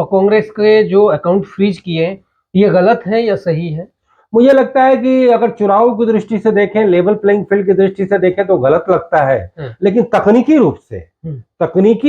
कांग्रेस के जो account freeze किए हैं, ये गलत है या सही है? मुझे लगता है कि अगर चुनाव की दृष्टि से देखें, लेवल प्लेइंग फील्ड की दृष्टि से देखें तो गलत लगता है। लेकिन तकनीकी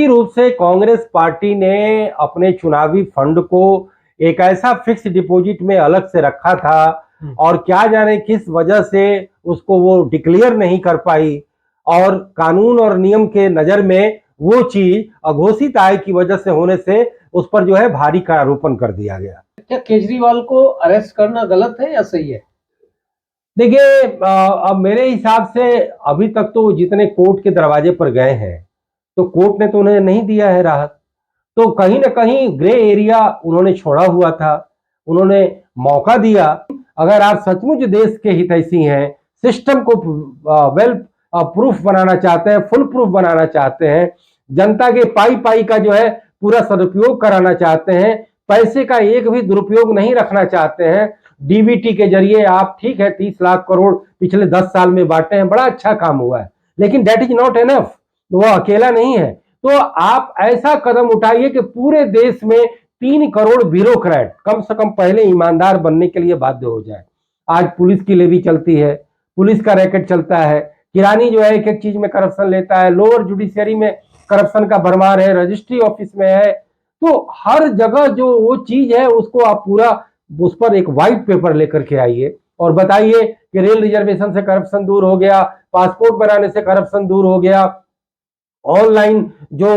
रूप से कांग्रेस पार्टी ने अपने चुनावी फंड को एक ऐसा फिक्स डिपॉजिट में अलग से रखा था और क्या जाने किस वजह से उसको वो डिक्लेयर नहीं कर पाई, और कानून और नियम के नजर में वो चीज अघोषित आय की वजह से होने से उस पर जो है भारी करारोपण कर दिया गया। क्या केजरीवाल को अरेस्ट करना गलत है या सही है? देखिए, अब मेरे हिसाब से अभी तक तो जितने कोर्ट के दरवाजे पर गए हैं तो कोर्ट ने तो उन्हें नहीं दिया है राहत, तो कहीं ना कहीं ग्रे एरिया उन्होंने छोड़ा हुआ था, उन्होंने मौका दिया। अगर आप सचमुच देश के हितैषी हैं, सिस्टम को वेल प्रूफ बनाना चाहते हैं, फुल प्रूफ बनाना चाहते हैं, जनता के पाई पाई का जो है पूरा सदुपयोग कराना चाहते हैं, पैसे का एक भी दुरुपयोग नहीं रखना चाहते हैं, डीबीटी के जरिए आप ठीक है 30 लाख करोड़ पिछले 10 साल में बांटे हैं, बड़ा अच्छा काम हुआ है, लेकिन दैट इज नॉट एनफ। वो अकेला नहीं है, तो आप ऐसा कदम उठाइए कि पूरे देश में 3 करोड़ ब्यूरोक्रेट कम से कम पहले ईमानदार बनने के लिए बाध्य हो जाए। आज पुलिस की लेवी चलती है, पुलिस का रैकेट चलता है, किरानी जो है एक एक चीज में करप्शन लेता है, लोअर जुडिशियरी में करप्शन का भरमार है, रजिस्ट्री ऑफिस में है, तो हर जगह जो वो चीज है उसको आप पूरा उस पर एक व्हाइट पेपर लेकर के आइए और बताइए कि रेल रिजर्वेशन से करप्शन दूर हो गया, पासपोर्ट बनाने से करप्शन दूर हो गया, ऑनलाइन जो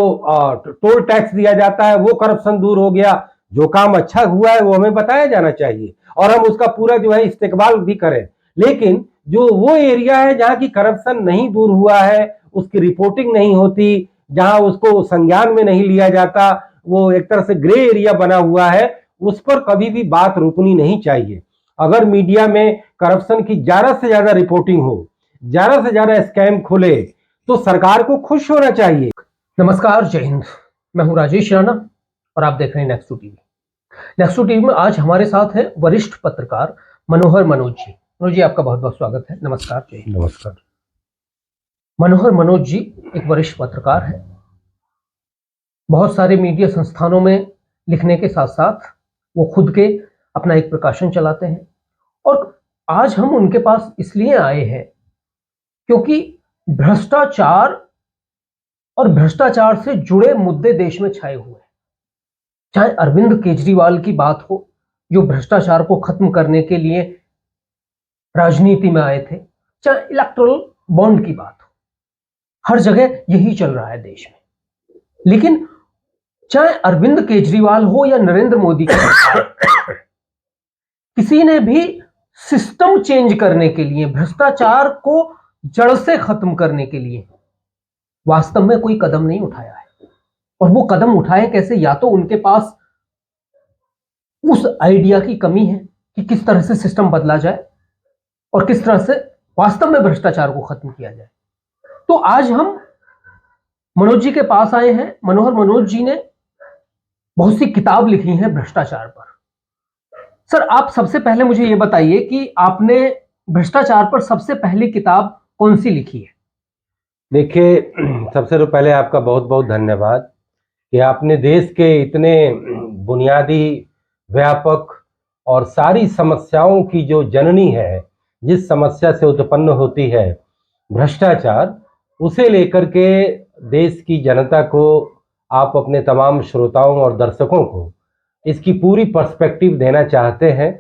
टोल टैक्स दिया जाता है वो करप्शन दूर हो गया। जो काम अच्छा हुआ है वो हमें बताया जाना चाहिए और हम उसका पूरा जो है इस्तेकबाल भी करें। लेकिन जो वो एरिया है जहां की करप्शन नहीं दूर हुआ है, उसकी रिपोर्टिंग नहीं होती, जहां उसको संज्ञान में नहीं लिया जाता, वो एक तरह से ग्रे एरिया बना हुआ है, उस पर कभी भी बात रुकनी नहीं चाहिए। अगर मीडिया में करप्शन की ज्यादा से ज्यादा रिपोर्टिंग हो, ज्यादा से ज्यादा स्कैम खुले, तो सरकार को खुश होना चाहिए। नमस्कार, जय हिंद। मैं हूं राजेश राणा और आप देख रहे हैं नेक्स्ट टीवी। नेक्स्ट टीवी में आज हमारे साथ है वरिष्ठ पत्रकार मनोहर मनोज जी। मनोज जी, आपका बहुत बहुत स्वागत है। नमस्कार। जय हिंद। नमस्कार। मनोहर मनोज जी एक वरिष्ठ पत्रकार है, बहुत सारे मीडिया संस्थानों में लिखने के साथ साथ वो खुद के अपना एक प्रकाशन चलाते हैं, और आज हम उनके पास इसलिए आए हैं क्योंकि भ्रष्टाचार और भ्रष्टाचार से जुड़े मुद्दे देश में छाए हुए हैं। चाहे अरविंद केजरीवाल की बात हो, जो भ्रष्टाचार को खत्म करने के लिए राजनीति में आए थे, चाहे इलेक्टोरल बॉन्ड की बात हो, हर जगह यही चल रहा है देश में। लेकिन चाहे अरविंद केजरीवाल हो या नरेंद्र मोदी की किसी ने भी सिस्टम चेंज करने के लिए, भ्रष्टाचार को जड़ से खत्म करने के लिए वास्तव में कोई कदम नहीं उठाया है। और वो कदम उठाए कैसे? या तो उनके पास उस आइडिया की कमी है कि किस तरह से सिस्टम बदला जाए और किस तरह से वास्तव में भ्रष्टाचार को खत्म किया जाए। तो आज हम मनोज जी के पास आए हैं। मनोहर मनोज जी ने बहुत सी किताब लिखी हैं भ्रष्टाचार पर। सर, आप सबसे पहले मुझे यह बताइए कि आपने भ्रष्टाचार पर सबसे पहली किताब कौन सी लिखी है? देखिए, सबसे तो पहले आपका बहुत बहुत धन्यवाद कि आपने देश के इतने बुनियादी, व्यापक और सारी समस्याओं की जो जननी है, जिस समस्या से उत्पन्न होती है भ्रष्टाचार, उसे लेकर के देश की जनता को, आप अपने तमाम श्रोताओं और दर्शकों को इसकी पूरी पर्सपेक्टिव देना चाहते हैं।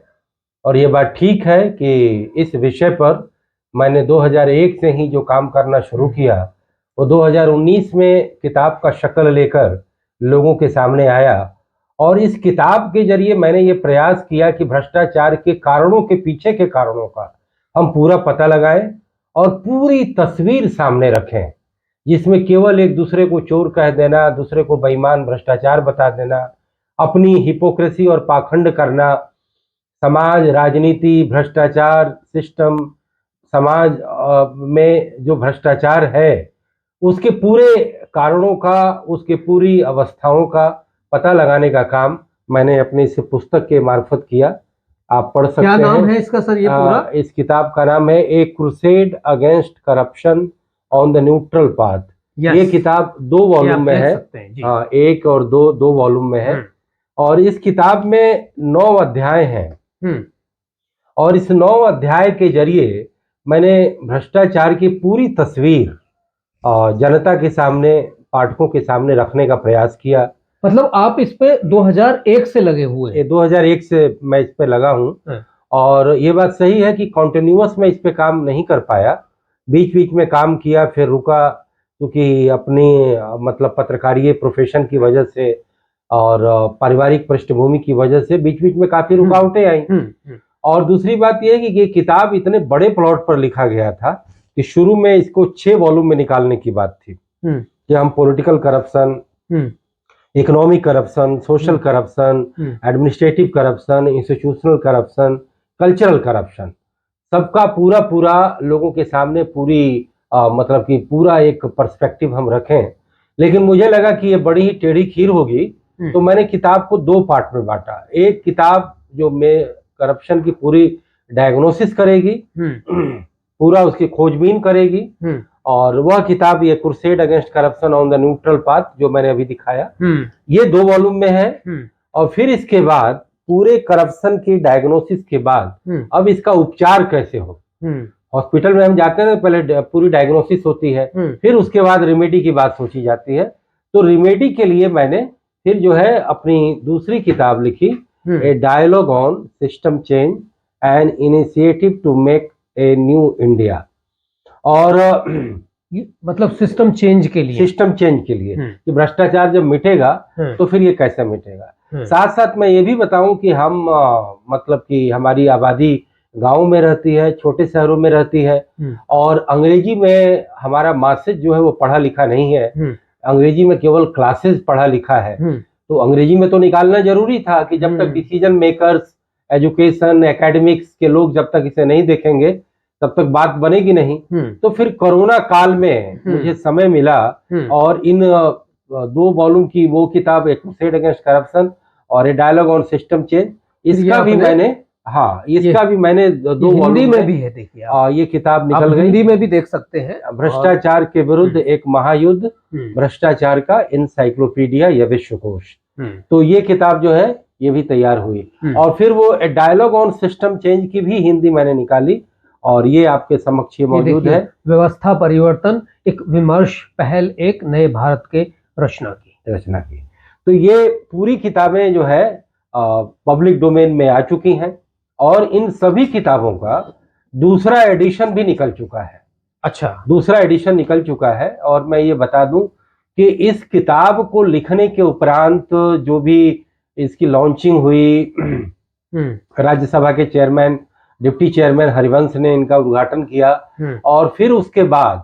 और ये बात ठीक है कि इस विषय पर मैंने 2001 से ही जो काम करना शुरू किया, वो 2019 में किताब का शक्ल लेकर लोगों के सामने आया। और इस किताब के जरिए मैंने ये प्रयास किया कि भ्रष्टाचार के कारणों के पीछे के कारणों का हम पूरा पता लगाएं और पूरी तस्वीर सामने रखें, जिसमें केवल एक दूसरे को चोर कह देना, दूसरे को बेईमान भ्रष्टाचार बता देना, अपनी हिपोक्रेसी और पाखंड करना, समाज, राजनीति, भ्रष्टाचार, सिस्टम, समाज में जो भ्रष्टाचार है उसके पूरे कारणों का, उसके पूरी अवस्थाओं का पता लगाने का काम मैंने अपनी इस पुस्तक के मार्फत किया। आप पढ़ सकते हैं। क्या नाम है इसका सर? ये पूरा इस किताब का नाम है a crusade against corruption on the neutral path. ये किताब 2 वॉल्यूम में है। हाँ, 1 और 2 वॉल्यूम में है। और इस किताब में 9 अध्याय हैं और इस 9 अध्याय के जरिए मैंने भ्रष्टाचार की पूरी तस्वीर जनता के सामने, पाठकों के सामने रखने का प्रयास किया। मतलब आप इस पे 2001 से लगे हुए हैं? 2001 से मैं इस पे लगा हूं और ये बात सही है कि कॉन्टिन्यूअस मैं इस पे काम नहीं कर पाया, बीच बीच में काम किया, फिर रुका, क्योंकि अपनी मतलब पत्रकारिता प्रोफेशन की वजह से और पारिवारिक पृष्ठभूमि की वजह से बीच बीच में काफी रुकावटें आई। और दूसरी बात यह है कि ये किताब इतने बड़े प्लॉट पर लिखा गया था कि शुरू में इसको 6 वॉल्यूम में निकालने की बात थी कि हम political corruption, economic corruption, social corruption, administrative corruption, institutional corruption, cultural corruption, सबका पूरा पूरा लोगों के सामने पूरी मतलब कि पूरा एक पर्सपेक्टिव हम रखें। लेकिन मुझे लगा कि ये बड़ी ही टेढ़ी खीर होगी, तो मैंने किताब को 2 पार्ट में बांटा। एक किताब जो मैं करप्शन की पूरी डायग्नोसिस करेगी, पूरा उसकी खोजबीन करेगी, और वह किताब ये crusade against corruption on the neutral path जो मैंने अभी दिखाया, ये 2 वॉल्यूम में है। और फिर इसके बाद पूरे करप्शन की डायग्नोसिस के बाद अब इसका उपचार कैसे हो। हॉस्पिटल में हम जाते हैं, पहले पूरी डायग्नोसिस होती है, फिर उसके बाद रेमेडी की बात सोची जाती है। तो रेमेडी के लिए मैंने फिर जो है अपनी दूसरी किताब लिखी, a dialogue on system change and initiative to make a new India. और मतलब सिस्टम चेंज के लिए कि भ्रष्टाचार जब मिटेगा तो फिर ये कैसे मिटेगा। साथ साथ मैं ये भी बताऊं कि हम मतलब कि हमारी आबादी गांव में रहती है, छोटे शहरों में रहती है, और अंग्रेजी में हमारा मैसेज जो है वो पढ़ा लिखा नहीं है, अंग्रेजी में केवल क्लासेस पढ़ा लिखा है। तो अंग्रेजी में तो निकालना जरूरी था कि जब तक डिसीजन मेकर्स, एजुकेशन, एकेडमिक्स के लोग जब तक इसे नहीं देखेंगे तब तक बात बनेगी नहीं। तो फिर कोरोना काल में मुझे समय मिला और इन 2 वॉल्यूम की वो किताब, एक क्रुसेड अगेंस्ट करप्शन और ए डायलॉग ऑन सिस्टम चेंज, इसका भी मैंने इसका भी मैंने 2 हिंदी में भी है, देखिए ये किताब निकल गई, हिंदी में भी देख सकते हैं। भ्रष्टाचार के विरुद्ध एक महायुद्ध, भ्रष्टाचार का एनसाइक्लोपीडिया या विश्वकोश। तो ये किताब जो है ये भी तैयार हुई। और फिर वो डायलॉग ऑन सिस्टम चेंज की भी हिंदी मैंने निकाली और ये आपके समक्ष मौजूद है। व्यवस्था परिवर्तन, एक विमर्श, पहल एक नए भारत के रचना की। तो ये पूरी किताबें जो है पब्लिक डोमेन में आ चुकी हैं और इन सभी किताबों का दूसरा एडिशन भी निकल चुका है। अच्छा, दूसरा एडिशन निकल चुका है। और मैं ये बता दूं कि इस किताब को लिखने के उपरांत जो भी इसकी लॉन्चिंग हुई, राज्यसभा के चेयरमैन, डिप्टी चेयरमैन हरिवंश ने इनका उद्घाटन किया और फिर उसके बाद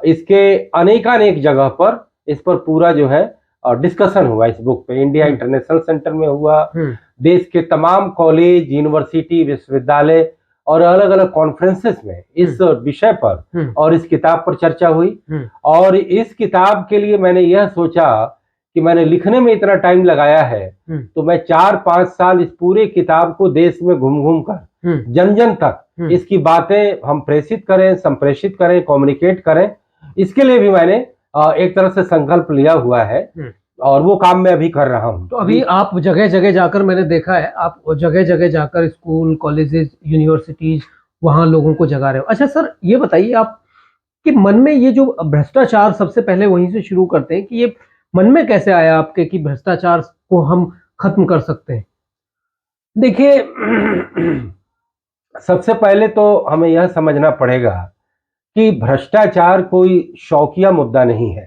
इसके अनेकानेक जगह पर इस पर पूरा जो है डिस्कशन हुआ। इस बुक पे इंडिया इंटरनेशनल सेंटर में हुआ, देश के तमाम कॉलेज, यूनिवर्सिटी, विश्वविद्यालय और अलग अलग कॉन्फ्रेंसेस में इस विषय पर और इस किताब पर चर्चा हुई। और इस किताब के लिए मैंने यह सोचा कि मैंने लिखने में इतना टाइम लगाया है, तो मैं 4-5 साल इस पूरे किताब को देश में घूम घूम कर जन जन तक इसकी बातें हम प्रेषित करें, संप्रेषित करें, कम्युनिकेट करें। इसके लिए भी मैंने एक तरह से संकल्प लिया हुआ है और वो काम मैं अभी कर रहा हूं। तो अभी आप जगह जगह जाकर, मैंने देखा है आप जगह जगह जाकर स्कूल, कॉलेजेस, यूनिवर्सिटीज, वहां लोगों को जगा रहे हो। अच्छा सर, ये बताइए आप कि मन में ये जो भ्रष्टाचार, सबसे पहले वहीं से शुरू करते हैं कि ये मन में कैसे आया आपके कि भ्रष्टाचार को हम खत्म कर सकते हैं? देखिए, सबसे पहले तो हमें यह समझना पड़ेगा कि भ्रष्टाचार कोई शौकिया मुद्दा नहीं है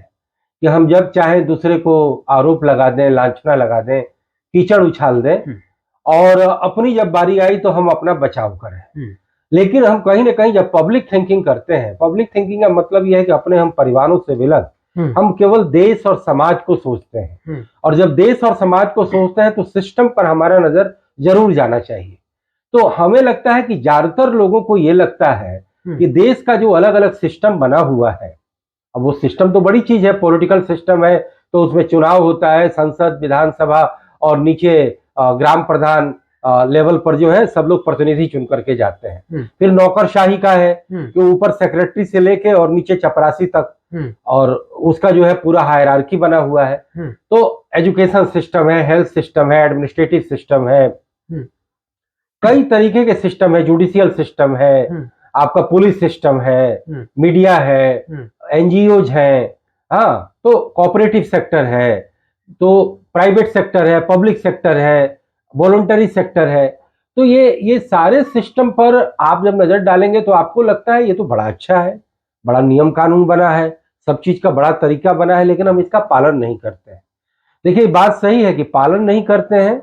कि हम जब चाहे दूसरे को आरोप लगा दें, लांछना लगा दें, कीचड़ उछाल दें और अपनी जब बारी आई तो हम अपना बचाव करें। लेकिन हम कहीं ना कहीं जब पब्लिक थिंकिंग करते हैं, पब्लिक थिंकिंग का मतलब यह है कि अपने हम परिवारों से विलग हम केवल देश और समाज को सोचते हैं। और जब देश और समाज को सोचते हैं तो सिस्टम पर हमारा नजर जरूर जाना चाहिए। तो हमें लगता है कि ज्यादातर लोगों को यह लगता है कि देश का जो अलग अलग सिस्टम बना हुआ है, अब वो सिस्टम तो बड़ी चीज है, पॉलिटिकल सिस्टम है, तो उसमें चुनाव होता है, संसद, विधानसभा और नीचे ग्राम प्रधान लेवल पर जो है सब लोग प्रतिनिधि चुन करके जाते हैं। फिर नौकरशाही का है कि ऊपर सेक्रेटरी से लेके और नीचे चपरासी तक और उसका जो है पूरा हायरार्की बना हुआ है। तो एजुकेशन सिस्टम है, हेल्थ सिस्टम है, एडमिनिस्ट्रेटिव सिस्टम है, कई तरीके के सिस्टम है, जुडिशियल सिस्टम है, आपका पुलिस सिस्टम है, मीडिया है, एनजीओज हैं, हाँ, तो कोऑपरेटिव सेक्टर है, तो प्राइवेट सेक्टर है, पब्लिक सेक्टर है, वॉलंटरी सेक्टर है। तो ये सारे सिस्टम पर आप जब नजर डालेंगे तो आपको लगता है ये तो बड़ा अच्छा है, बड़ा नियम कानून बना है, सब चीज का बड़ा तरीका बना है, लेकिन हम इसका पालन नहीं करते हैं। देखिए बात सही है कि पालन नहीं करते हैं,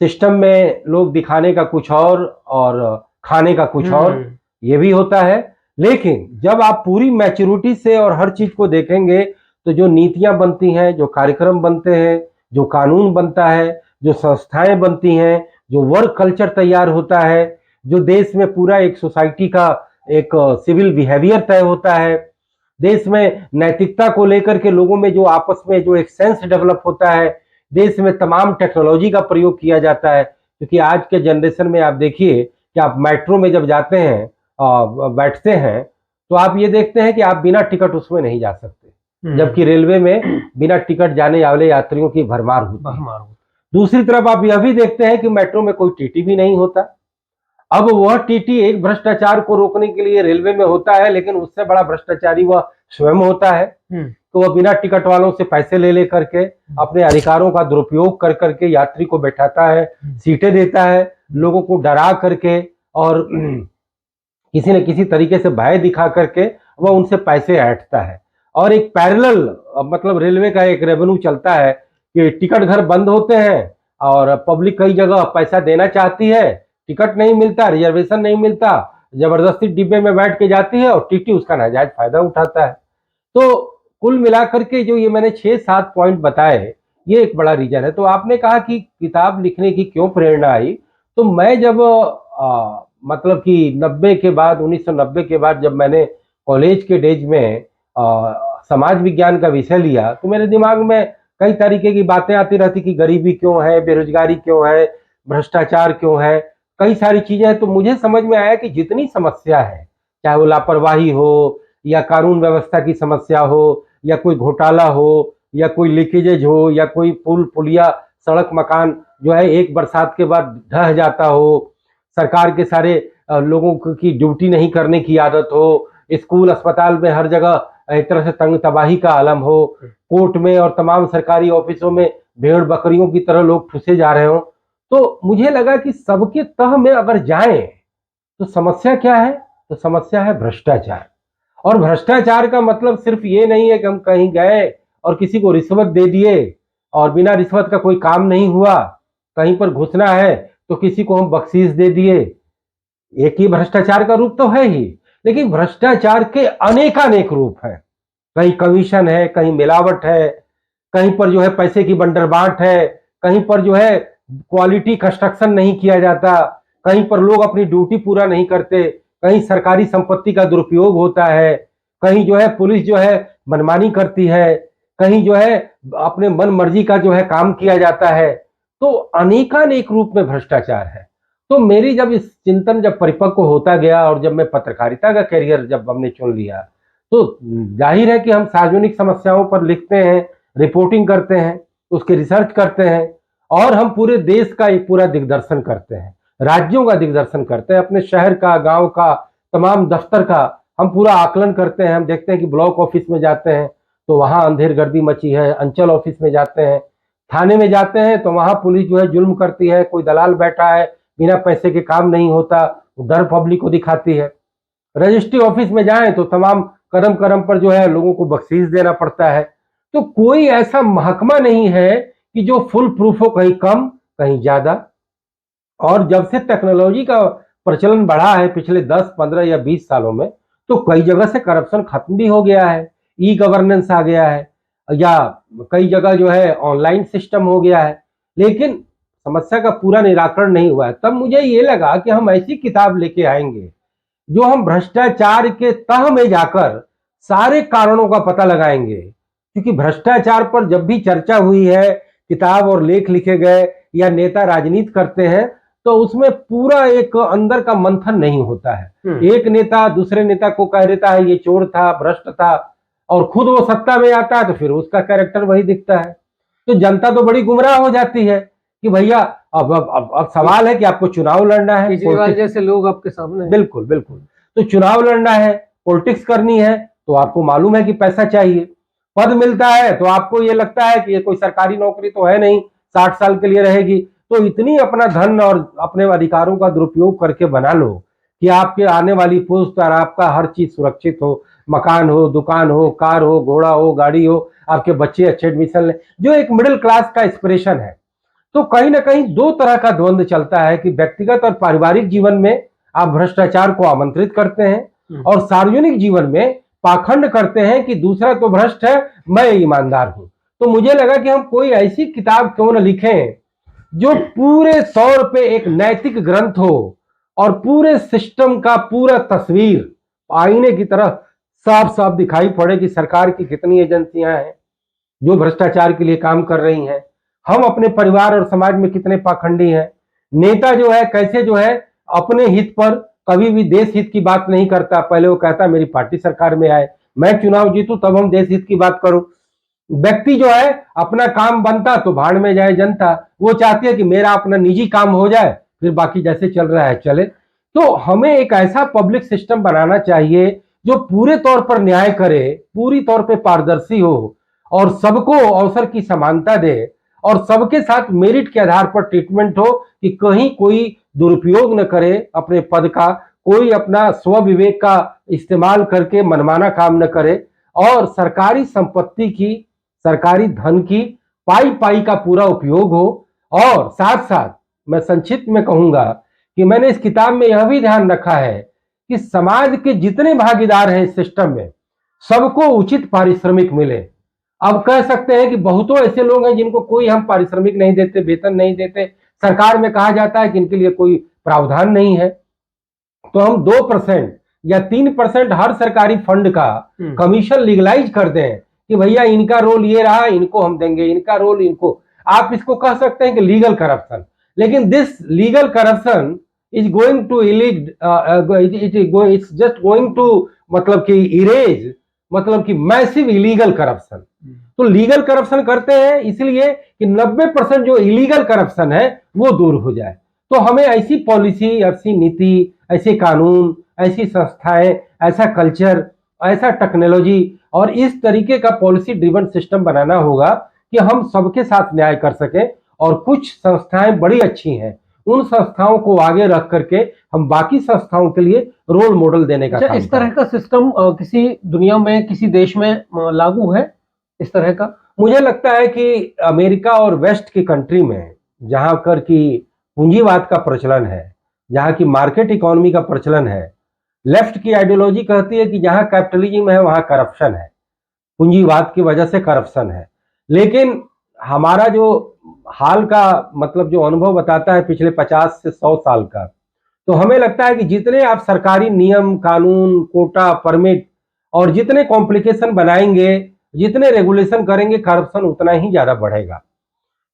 सिस्टम में लोग दिखाने का कुछ और खाने का कुछ और, ये भी होता है। लेकिन जब आप पूरी मैच्योरिटी से और हर चीज को देखेंगे तो जो नीतियां बनती हैं, जो कार्यक्रम बनते हैं, जो कानून बनता है, जो संस्थाएं बनती हैं, जो वर्क कल्चर तैयार होता है, जो देश में पूरा एक सोसाइटी का एक सिविल बिहेवियर तय होता है, देश में नैतिकता को लेकर के लोगों में जो आपस में जो एक सेंस डेवलप होता है, देश में तमाम टेक्नोलॉजी का प्रयोग किया जाता है। क्योंकि आज के जनरेशन में आप देखिए कि आप मेट्रो में जब जाते हैं, बैठते हैं, तो आप ये देखते हैं कि आप बिना टिकट उसमें नहीं जा सकते, जबकि रेलवे में बिना टिकट जाने वाले यात्रियों की भरमार होती है। दूसरी तरफ आप यह भी देखते हैं कि मेट्रो में कोई टीटी भी नहीं होता। अब वह टीटी एक भ्रष्टाचार को रोकने के लिए रेलवे में होता है, लेकिन उससे बड़ा भ्रष्टाचारी वह स्वयं होता है। तो वह बिना टिकट वालों से पैसे ले करके अपने अधिकारों का दुरुपयोग कर करके यात्री को बैठाता है, सीटें देता है, लोगों को डरा करके और किसी न किसी तरीके से भय दिखा करके वह उनसे पैसे ऐंठता है। और एक पैरेलल मतलब रेलवे का एक रेवेन्यू चलता है कि टिकट घर बंद होते हैं और पब्लिक कई जगह पैसा देना चाहती है, टिकट नहीं मिलता, रिजर्वेशन नहीं मिलता, जबरदस्ती डिब्बे में बैठ के जाती है और टीटी उसका नाजायज फायदा उठाता है। तो कुल मिलाकर के जो ये मैंने 6-7 पॉइंट बताए, ये एक बड़ा रीजन है। तो आपने कहा कि किताब लिखने की क्यों प्रेरणा आई, तो मैं जब मतलब कि 90 के बाद 1990 के बाद जब मैंने कॉलेज के डेज में समाज विज्ञान का विषय लिया, तो मेरे दिमाग में कई तरीके की बातें आती रहती कि गरीबी क्यों है, बेरोजगारी क्यों है, भ्रष्टाचार क्यों है, कई सारी चीजें हैं। तो मुझे समझ में आया कि जितनी समस्या है, चाहे वो लापरवाही हो या कानून व्यवस्था की समस्या हो या कोई घोटाला हो या कोई लीकेजेज हो या कोई पुल पुलिया सड़क मकान जो है एक बरसात के बाद ढह जाता हो, सरकार के सारे लोगों की ड्यूटी नहीं करने की आदत हो, स्कूल अस्पताल में हर जगह एक तरह से तंग तबाही का आलम हो, कोर्ट में और तमाम सरकारी ऑफिसों में भेड़ बकरियों की तरह लोग फंसे जा रहे हो, तो मुझे लगा कि सबके तह में अगर जाएं तो समस्या क्या है, तो समस्या है भ्रष्टाचार। और भ्रष्टाचार का मतलब सिर्फ ये नहीं है कि हम कहीं गए और किसी को रिश्वत दे दिए और बिना रिश्वत का कोई काम नहीं हुआ, कहीं पर घुसना है तो किसी को हम बख्शीश दे दिए, एक ही भ्रष्टाचार का रूप तो है ही, लेकिन भ्रष्टाचार के अनेकानेक रूप हैं। कहीं कमीशन है, कहीं मिलावट है, कहीं पर जो है पैसे की बंदरबाट है, कहीं पर जो है क्वालिटी कंस्ट्रक्शन नहीं किया जाता, कहीं पर लोग अपनी ड्यूटी पूरा नहीं करते, कहीं सरकारी संपत्ति का दुरुपयोग होता है, कहीं जो है पुलिस जो है मनमानी करती है, कहीं जो है अपने मन मर्जी का जो है काम किया जाता है। तो अनेकानेक रूप में भ्रष्टाचार है। तो मेरी जब इस चिंतन जब परिपक्व होता गया और जब मैं पत्रकारिता का करियर जब हमने चुन लिया, तो जाहिर है कि हम सार्वजनिक समस्याओं पर लिखते हैं, रिपोर्टिंग करते हैं, उसके रिसर्च करते हैं और हम पूरे देश का एक पूरा दिग्दर्शन करते हैं, राज्यों का दिग्दर्शन करते हैं, अपने शहर का, गांव का, तमाम दफ्तर का हम पूरा आकलन करते हैं। हम देखते हैं कि ब्लॉक ऑफिस में जाते हैं तो वहां अंधेर गर्दी मची है, अंचल ऑफिस में जाते हैं, थाने में जाते हैं तो वहां पुलिस जो है जुल्म करती है, कोई दलाल बैठा है, बिना पैसे के काम नहीं होता, डर पब्लिक को दिखाती है। रजिस्ट्री ऑफिस में जाएं तो तमाम कदम कदम पर जो है लोगों को बख्शीश देना पड़ता है। तो कोई ऐसा महकमा नहीं है कि जो फुल प्रूफ हो, कहीं कम कहीं ज्यादा। और जब से टेक्नोलॉजी का प्रचलन बढ़ा है पिछले 10, 15 या 20 सालों में, तो कई जगह से करप्शन खत्म भी हो गया है, ई गवर्नेंस आ गया है, या कई जगह जो है ऑनलाइन सिस्टम हो गया है, लेकिन समस्या का पूरा निराकरण नहीं हुआ है। तब मुझे ये लगा कि हम ऐसी किताब लेके आएंगे जो हम भ्रष्टाचार के तह में जाकर सारे कारणों का पता लगाएंगे। क्योंकि भ्रष्टाचार पर जब भी चर्चा हुई है, किताब और लेख लिखे गए या नेता राजनीति करते हैं, तो उसमें पूरा एक अंदर का मंथन नहीं होता है। एक नेता दूसरे नेता को कह देता है ये चोर था, भ्रष्ट था, और खुद वो सत्ता में आता है तो फिर उसका कैरेक्टर वही दिखता है। तो जनता तो बड़ी गुमराह हो जाती है कि भैया अब सवाल है कि आपको चुनाव लड़ना है, केजरीवाल जैसे लोग आपके सामने हैं। बिल्कुल बिल्कुल, तो चुनाव लड़ना है, पॉलिटिक्स करनी है, तो आपको मालूम है कि पैसा चाहिए। पद मिलता है तो आपको ये लगता है कि ये कोई सरकारी नौकरी तो है नहीं, 60 साल के लिए रहेगी, तो इतनी अपना धन और अपने अधिकारों का दुरुपयोग करके बना लो कि आपके आने वाली पोस्ट और आपका हर चीज सुरक्षित हो, मकान हो, दुकान हो, कार हो, घोड़ा हो, गाड़ी हो, आपके बच्चे अच्छे एडमिशन ले, जो एक मिडिल क्लास का एक्सप्रेशन है। तो कहीं ना कहीं दो तरह का द्वंद्व चलता है कि व्यक्तिगत और पारिवारिक जीवन में आप भ्रष्टाचार को आमंत्रित करते हैं और सार्वजनिक जीवन में पाखंड करते हैं कि दूसरा तो भ्रष्ट है, मैं ईमानदार हूं। तो मुझे लगा कि हम कोई ऐसी किताब क्यों न लिखें जो पूरे तौर पे एक नैतिक ग्रंथ हो और पूरे सिस्टम का पूरा तस्वीर आईने की तरह साफ साफ दिखाई पड़े कि सरकार की कितनी एजेंसियां हैं जो भ्रष्टाचार के लिए काम कर रही हैं, हम अपने परिवार और समाज में कितने पाखंडी हैं, नेता जो है कैसे जो है अपने हित पर कभी भी देश हित की बात नहीं करता, पहले वो कहता मेरी पार्टी सरकार में आए, मैं चुनाव जीतूं तब हम देश हित की बात करूं। व्यक्ति जो है अपना काम बनता तो भाड़ में जाए जनता, वो चाहती है कि मेरा अपना निजी काम हो जाए फिर बाकी जैसे चल रहा है चले। तो हमें एक ऐसा पब्लिक सिस्टम बनाना चाहिए जो पूरे तौर पर न्याय करे, पूरी तौर पर पारदर्शी हो और सबको अवसर की समानता दे और सबके साथ मेरिट के आधार पर ट्रीटमेंट हो कि कहीं कोई दुरुपयोग न करे अपने पद का, कोई अपना स्व विवेक का इस्तेमाल करके मनमाना काम न करे और सरकारी संपत्ति की, सरकारी धन की पाई पाई का पूरा उपयोग हो। और साथ साथ मैं संक्षिप्त में कहूंगा कि मैंने इस किताब में यह भी ध्यान रखा है कि समाज के जितने भागीदार हैं इस सिस्टम में सबको उचित पारिश्रमिक मिले। अब कह सकते हैं कि बहुतों ऐसे लोग हैं जिनको कोई हम पारिश्रमिक नहीं देते, वेतन नहीं देते, सरकार में कहा जाता है कि इनके लिए कोई प्रावधान नहीं है, तो हम 2% या 3% हर सरकारी फंड का कमीशन लीगलाइज कर दें कि भैया इनका रोल ये रहा, इनको हम देंगे, इनका रोल इनको, आप इसको कह सकते हैं कि लीगल करप्शन। लेकिन this legal corruption is going to it's just going to मतलब कि इरेज मतलब कि मैसिव इलीगल करप्शन। तो लीगल करप्शन करते हैं इसलिए कि 90% जो इलीगल करप्शन है वो दूर हो जाए। तो हमें ऐसी पॉलिसी, ऐसी नीति, ऐसे कानून, ऐसी संस्थाएं, ऐसा कल्चर, ऐसा टेक्नोलॉजी और इस तरीके का पॉलिसी ड्रिवन सिस्टम बनाना होगा कि हम सबके साथ न्याय कर सकें। और कुछ संस्थाएं बड़ी अच्छी हैं, उन संस्थाओं को आगे रख करके हम बाकी संस्थाओं के लिए रोल मॉडल देने का काम इस तरह का सिस्टम किसी दुनिया में, किसी देश में लागू है इस तरह का? मुझे लगता है कि अमेरिका और वेस्ट की कंट्री में जहां कर की पूंजीवाद का प्रचलन है, जहां की मार्केट इकोनॉमी का प्रचलन है, लेफ्ट की आइडियोलॉजी कहती है कि जहां कैपिटलिज्म है वहां करप्शन है, पूंजीवाद की वजह से करप्शन है। लेकिन हमारा जो हाल का मतलब जो अनुभव बताता है पिछले 50 से 100 साल का, तो हमें लगता है कि जितने आप सरकारी नियम, कानून, कोटा, परमिट और जितने कॉम्प्लिकेशन बनाएंगे, जितने रेगुलेशन करेंगे, करप्शन उतना ही ज्यादा बढ़ेगा।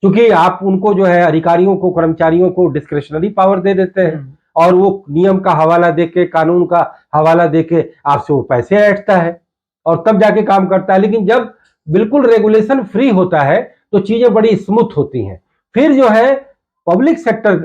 क्योंकि आप उनको जो है अधिकारियों को, कर्मचारियों को डिस्क्रिशनरी पावर दे देते हैं और वो नियम का हवाला देके, कानून का हवाला देके आपसे वो पैसे ऐंठता है और तब जाके काम करता है। लेकिन जब बिल्कुल रेगुलेशन फ्री होता है तो चीजें बड़ी स्मूथ होती हैं। फिर जो है पब्लिक सेक्टर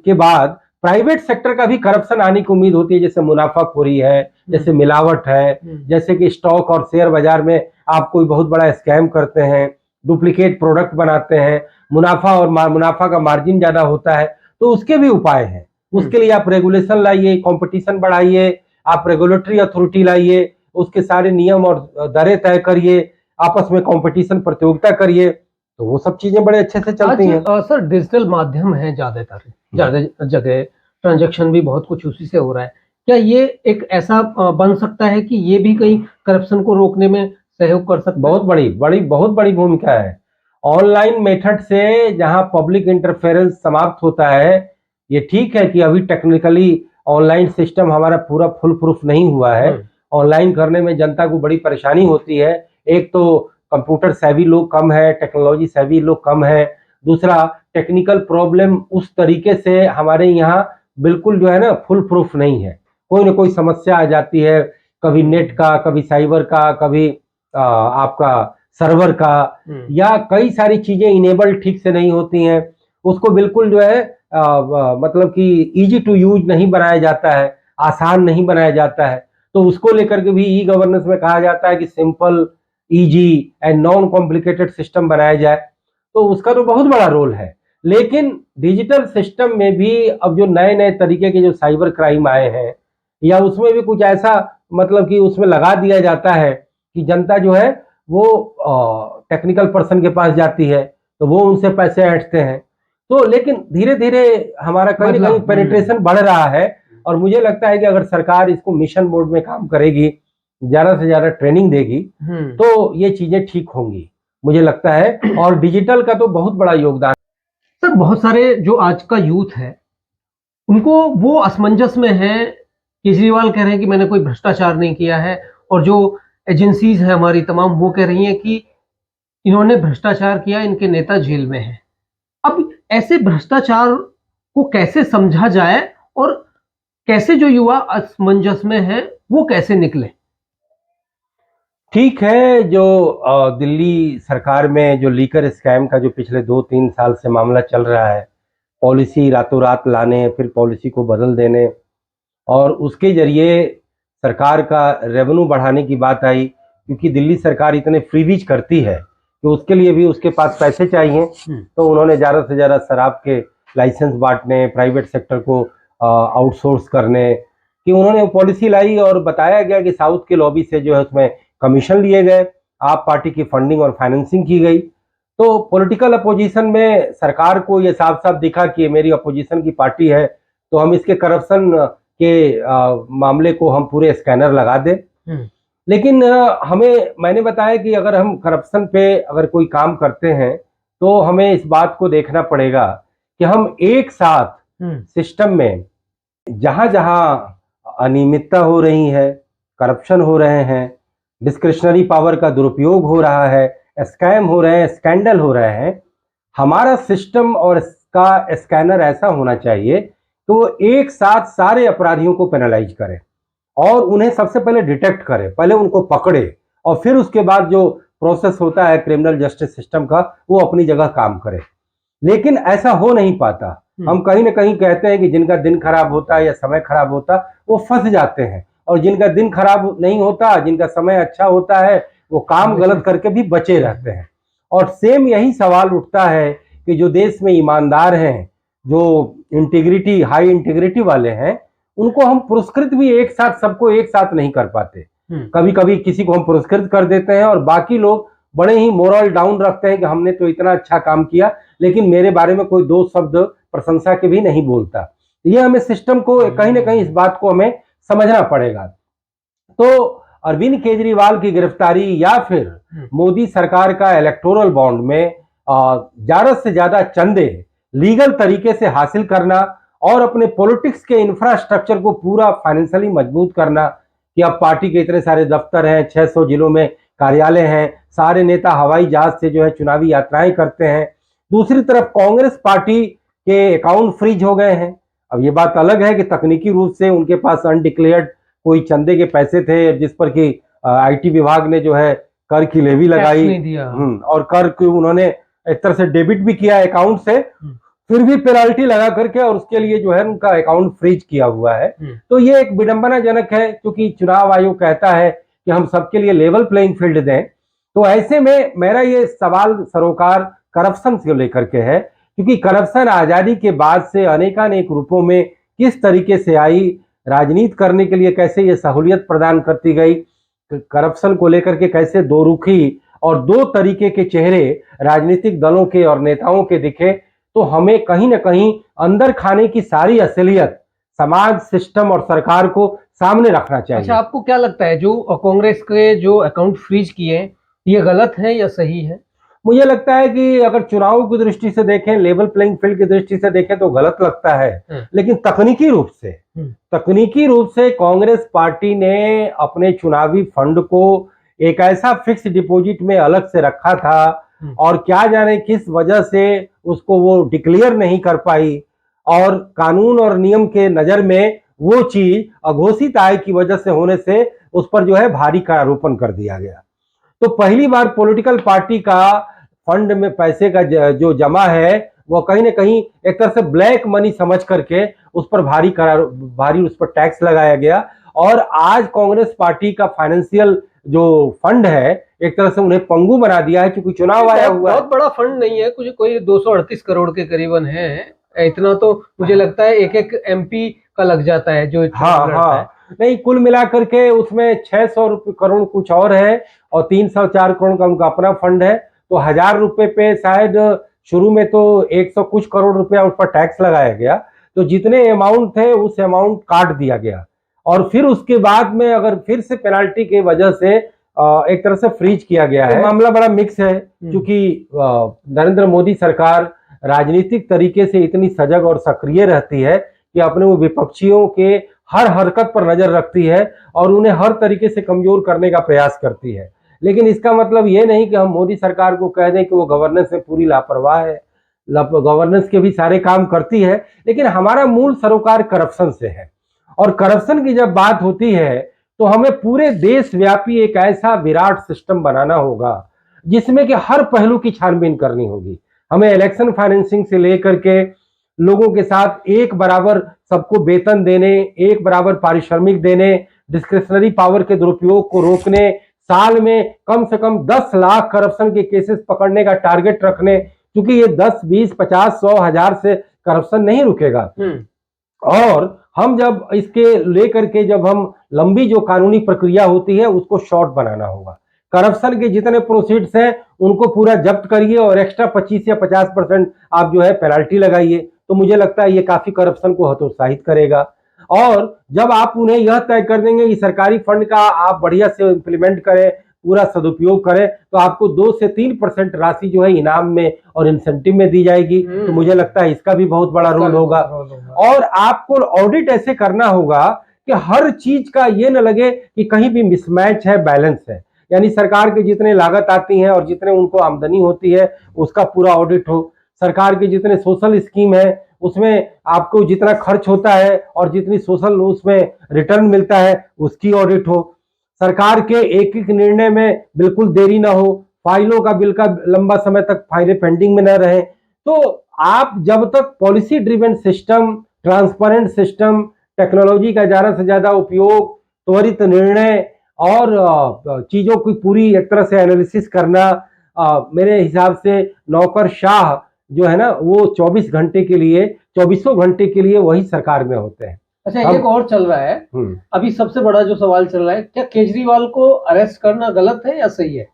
के बाद प्राइवेट सेक्टर का भी करप्शन आने की उम्मीद होती है, जैसे मुनाफाखोरी है, जैसे मिलावट है, जैसे कि स्टॉक और शेयर बाजार में आप कोई बहुत बड़ा स्कैम करते हैं, डुप्लीकेट प्रोडक्ट बनाते हैं, मुनाफा और मुनाफा का मार्जिन ज्यादा होता है, तो उसके भी उपाय हैं। उसके लिए आप रेगुलेशन लाइए, कंपटीशन बढ़ाइए, आप रेगुलेटरी अथॉरिटी लाइए, उसके सारे नियम और दरें तय करिए, आपस में कंपटीशन प्रतियोगिता करिए, तो वो सब चीजें बड़े अच्छे से चलती हैं। सर डिजिटल माध्यम है ज्यादा जगह, ट्रांजैक्शन भी बहुत कुछ उसी से हो रहा है। क्या ये एक ऐसा बन सकता है कि ये भी कहीं करप्शन को रोकने में सहयोग कर सकता है? बहुत बड़ी भूमिका है। ऑनलाइन मेथड से जहां पब्लिक इंटरफेरेंस समाप्त होता है, ये ठीक है कि अभी टेक्निकली ऑनलाइन सिस्टम हमारा पूरा फुल प्रूफ नहीं हुआ है, ऑनलाइन करने में जनता को बड़ी परेशानी होती है। एक तो कंप्यूटर सेवी लोग कम है, टेक्नोलॉजी सेवी लोग कम है, दूसरा टेक्निकल प्रॉब्लम उस तरीके से हमारे यहाँ बिल्कुल जो है ना फुल प्रूफ नहीं है, कोई ना कोई समस्या आ जाती है, कभी नेट का, कभी साइबर का, कभी आपका सर्वर का, या कई सारी चीजें इनेबल ठीक से नहीं होती हैं, उसको बिल्कुल जो है मतलब कि इजी टू यूज नहीं बनाया जाता है, आसान नहीं बनाया जाता है। तो उसको लेकर के भी ई गवर्नेंस में कहा जाता है कि simple, easy and non complicated system बनाया जाए। तो उसका तो बहुत बड़ा रोल है। लेकिन डिजिटल सिस्टम में भी अब जो नए नए तरीके के जो साइबर क्राइम आए हैं, या उसमें भी कुछ ऐसा मतलब कि उसमें लगा दिया जाता है कि जनता जो है वो टेक्निकल पर्सन के पास जाती है, तो वो उनसे पैसे ऐंठते हैं। तो लेकिन धीरे धीरे हमारा कहीं ना कहीं पेनिट्रेशन बढ़ रहा है, और मुझे लगता है कि अगर सरकार इसको मिशन मोड में काम करेगी, ज्यादा से ज्यादा ट्रेनिंग देगी, तो ये चीजें ठीक होंगी, मुझे लगता है। और डिजिटल का तो बहुत बड़ा योगदान। सर, बहुत सारे जो आज का यूथ है उनको वो असमंजस में है। केजरीवाल कह रहे हैं कि मैंने कोई भ्रष्टाचार नहीं किया है, और जो एजेंसीज हैं हमारी तमाम वो कह रही हैं कि इन्होंने भ्रष्टाचार किया, इनके नेता जेल में हैं। अब ऐसे भ्रष्टाचार को कैसे समझा जाए, और कैसे जो युवा असमंजस में है वो कैसे निकले? ठीक है, जो दिल्ली सरकार में जो लीकर स्कैम का जो पिछले 2-3 साल से मामला चल रहा है, पॉलिसी रातों रात लाने, फिर पॉलिसी को बदल देने, और उसके जरिए सरकार का रेवेन्यू बढ़ाने की बात आई, क्योंकि दिल्ली सरकार इतने फ्रीबीज करती है कि उसके लिए भी उसके पास पैसे चाहिए। तो उन्होंने ज़्यादा से ज़्यादा शराब के लाइसेंस बांटने, प्राइवेट सेक्टर को आउटसोर्स करने की उन्होंने पॉलिसी लाई, और बताया गया कि साउथ के लॉबी से जो है उसमें कमीशन लिए गए, आप पार्टी की फंडिंग और फाइनेंसिंग की गई। तो पॉलिटिकल अपोजिशन में सरकार को ये साफ साफ दिखा कि ये मेरी अपोजिशन की पार्टी है, तो हम इसके करप्शन के मामले को हम पूरे स्कैनर लगा दें। लेकिन मैंने बताया कि अगर हम करप्शन पे अगर कोई काम करते हैं, तो हमें इस बात को देखना पड़ेगा कि हम एक साथ सिस्टम में जहां जहां अनियमितता हो रही है, करप्शन हो रहे हैं, डिस्क्रिशनरी पावर का दुरुपयोग हो रहा है, स्कैम हो रहे हैं, स्कैंडल हो रहे हैं, हमारा सिस्टम और इसका स्कैनर ऐसा होना चाहिए तो वो एक साथ सारे अपराधियों को पेनलाइज करे, और उन्हें सबसे पहले डिटेक्ट करे, पहले उनको पकड़े, और फिर उसके बाद जो प्रोसेस होता है क्रिमिनल जस्टिस सिस्टम का, वो अपनी जगह काम करे। लेकिन ऐसा हो नहीं पाता। हम कहीं ना कहीं कहते हैं कि जिनका दिन खराब होता है या समय खराब होता, वो फंस जाते हैं, और जिनका दिन खराब नहीं होता, जिनका समय अच्छा होता है, वो काम गलत करके भी बचे रहते हैं। और सेम यही सवाल उठता है कि जो देश में ईमानदार हैं, जो इंटीग्रिटी, हाई इंटीग्रिटी वाले हैं, उनको हम पुरस्कृत भी एक साथ, सबको एक साथ नहीं कर पाते। कभी कभी किसी को हम पुरस्कृत कर देते हैं, और बाकी लोग बड़े ही मोरल डाउन रखते हैं कि हमने तो इतना अच्छा काम किया, लेकिन मेरे बारे में कोई दो शब्द प्रशंसा के भी नहीं बोलता। ये हमें सिस्टम को कहीं ना कहीं इस बात को हमें समझना पड़ेगा। तो अरविंद केजरीवाल की गिरफ्तारी, या फिर मोदी सरकार का इलेक्टोरल बॉन्ड में ज्यादा से ज्यादा चंदे लीगल तरीके से हासिल करना, और अपने पॉलिटिक्स के इंफ्रास्ट्रक्चर को पूरा फाइनेंशियली मजबूत करना, कि अब पार्टी के इतने सारे दफ्तर हैं, 600 जिलों में कार्यालय हैं, सारे नेता हवाई जहाज से जो है चुनावी यात्राएं करते हैं। दूसरी तरफ कांग्रेस पार्टी के अकाउंट फ्रीज हो गए हैं। अब ये बात अलग है कि तकनीकी रूप से उनके पास अनडिक्लेयर्ड कोई चंदे के पैसे थे, जिस पर कि आईटी विभाग ने जो है कर की लेवी लगाई, और कर की उन्होंने एक तरह से डेबिट भी किया अकाउंट से, फिर भी पेनाल्टी लगा करके, और उसके लिए जो है उनका अकाउंट फ्रीज किया हुआ है। तो ये एक विडंबनाजनक है, क्योंकि चुनाव आयोग कहता है कि हम सबके लिए लेवल प्लेइंग फील्ड दें। तो ऐसे में मेरा ये सवाल सरोकार करप्शन से लेकर के है, क्योंकि करप्शन आजादी के बाद से अनेकानेक रूपों में किस तरीके से आई, राजनीति करने के लिए कैसे ये सहूलियत प्रदान करती गई, करप्शन को लेकर के कैसे दो रुखी और दो तरीके के चेहरे राजनीतिक दलों के और नेताओं के दिखे, तो हमें कहीं ना कहीं अंदर खाने की सारी असलियत समाज, सिस्टम और सरकार को सामने रखना चाहिए। अच्छा, आपको क्या लगता है जो कांग्रेस के जो अकाउंट फ्रीज किए हैं, ये गलत है या सही है? मुझे लगता है कि अगर चुनाव की दृष्टि से देखें, लेवल प्लेइंग फील्ड की दृष्टि से देखें तो गलत लगता है, लेकिन तकनीकी रूप से कांग्रेस पार्टी ने अपने चुनावी फंड को एक ऐसा फिक्स डिपॉजिट में अलग से रखा था, और क्या जाने किस वजह से उसको वो डिक्लेयर नहीं कर पाई, और कानून और नियम के नजर में वो चीज अघोषित आय की वजह से होने से उस पर जो है भारी करारोपण कर दिया गया। तो पहली बार पॉलिटिकल पार्टी का फंड में पैसे का जो जमा है वो कहीं ना कहीं एक तरह से ब्लैक मनी समझ करके उस पर भारी उस पर टैक्स लगाया गया। और आज कांग्रेस पार्टी का फाइनेंशियल जो फंड है एक तरह से उन्हें पंगु बना दिया है, क्योंकि चुनाव आया हुआ है। बहुत बड़ा फंड नहीं है, कुछ कोई 238 करोड़ के करीबन है। इतना तो मुझे लगता है एक एक एमपी का लग जाता है जो हाँ हाँ, नहीं कुल मिलाकर के उसमें 600 करोड़ कुछ और है और 304 करोड़ का उनका अपना फंड है। तो 1000 रुपए पे शायद शुरू में तो 100 कुछ करोड़ रुपया उस पर टैक्स लगाया गया, तो जितने अमाउंट थे उस अमाउंट काट दिया गया और फिर उसके बाद में अगर फिर से पेनाल्टी की वजह से एक तरह से फ्रीज किया गया है। मामला बड़ा मिक्स है, क्योंकि नरेंद्र मोदी सरकार राजनीतिक तरीके से इतनी सजग और सक्रिय रहती है कि अपने वो विपक्षियों के हर हरकत पर नजर रखती है और उन्हें हर तरीके से कमजोर करने का प्रयास करती है। लेकिन इसका मतलब ये नहीं कि हम मोदी सरकार को कह दें कि वो गवर्नेंस में पूरी लापरवाह है। गवर्नेंस के भी सारे काम करती है, लेकिन हमारा मूल सरोकार करप्शन से है। और करप्शन की जब बात होती है तो हमें पूरे देशव्यापी एक ऐसा विराट सिस्टम बनाना होगा जिसमें कि हर पहलू की छानबीन करनी होगी। हमें इलेक्शन फाइनेंसिंग से लेकर के लोगों के साथ एक बराबर सबको वेतन देने, एक बराबर पारिश्रमिक देने, डिस्क्रिशनरी पावर के दुरुपयोग को रोकने, साल में कम से कम 10 लाख करप्शन के केसेस पकड़ने का टारगेट रखने, क्योंकि ये 10, 20, 50, 100, 1000 से करप्शन नहीं रुकेगा। और हम जब इसके लेकर के जब हम लंबी जो कानूनी प्रक्रिया होती है उसको शॉर्ट बनाना होगा। करप्शन के जितने प्रोसीड्स हैं उनको पूरा जब्त करिए और एक्स्ट्रा 25 या 50% आप जो है पेनल्टी लगाइए, तो मुझे लगता है ये काफी करप्शन को हतोत्साहित करेगा। और जब आप उन्हें यह तय कर देंगे कि सरकारी फंड का आप बढ़िया से इम्प्लीमेंट करें, पूरा सदुपयोग करें, तो आपको 2 से 3% राशि जो है इनाम में और इंसेंटिव में दी जाएगी। तो मुझे लगता है इसका भी बहुत बड़ा रोल होगा। और आपको ऑडिट ऐसे करना होगा कि हर चीज का ये न लगे कि कहीं भी मिसमैच है, बैलेंस है। यानी सरकार के जितने लागत आती है और जितने उनको आमदनी होती है उसका पूरा ऑडिट हो। सरकार के जितने सोशल स्कीम है उसमें आपको जितना खर्च होता है और जितनी सोशल उसमें रिटर्न मिलता है उसकी ऑडिट हो। सरकार के एक एक निर्णय में बिल्कुल देरी ना हो, फाइलों का बिल का लंबा समय तक फाइलें पेंडिंग में न रहे। तो आप जब तक policy driven system, transparent system, technology का ज्यादा से ज्यादा उपयोग, त्वरित निर्णय और चीजों की पूरी एक तरह से एनालिसिस करना, मेरे हिसाब से नौकरशाह जो है ना वो 24 घंटे के लिए, 24 घंटे के लिए वही सरकार में होते हैं। अच्छा, एक और चल रहा है अभी सबसे बड़ा जो सवाल चल रहा है, क्या केजरीवाल को अरेस्ट करना गलत है या सही है?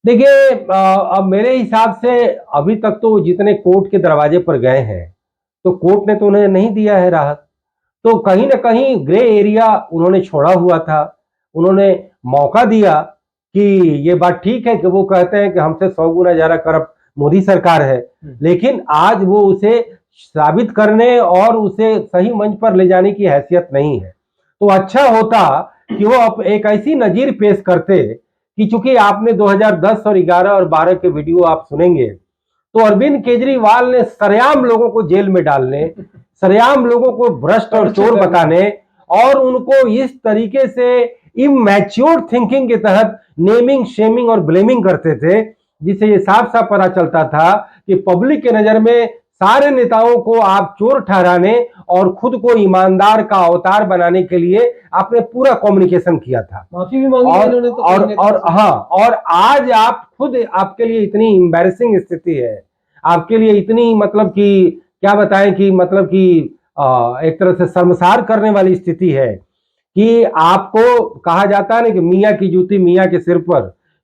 देखिए, अब मेरे हिसाब से अभी तक तो जितने कोर्ट के दरवाजे पर गए हैं तो कोर्ट ने तो उन्हें नहीं दिया है राहत। तो कहीं ना कहीं ग्रे एरिया उन्होंने छोड़ा हुआ था। उन्होंने मौका दिया कि ये बात ठीक है कि वो कहते हैं कि हमसे 100 गुना ज्यादा करप्ट मोदी सरकार है, लेकिन आज वो उसे साबित करने और उसे सही मंच पर ले जाने की हैसियत नहीं है। तो अच्छा होता कि वो एक ऐसी नजीर पेश करते कि चूंकि आपने 2010 और 11 और 12 के वीडियो आप सुनेंगे तो अरविंद केजरीवाल ने सरेआम लोगों को जेल में डालने, सरेआम लोगों को भ्रष्ट और चोर बताने और उनको इस तरीके से इमैच्योर थिंकिंग के तहत नेमिंग, शेमिंग और ब्लेमिंग करते थे, जिससे ये साफ साफ पता चलता था कि पब्लिक के नजर में सारे नेताओं को आप चोर ठहराने और खुद को ईमानदार का अवतार बनाने के लिए आपने पूरा कम्युनिकेशन किया था। माफी भी मांगी इन्होंने तो और हाँ, और आज आप खुद, आपके लिए इतनी एम्बैरेसिंग स्थिति है, आपके लिए इतनी मतलब कि क्या बताएं कि मतलब कि एक तरह से शर्मसार करने वाली स्थिति है कि आपको कहा जाता है ना कि मियाँ की जूती मियाँ के सिर पर,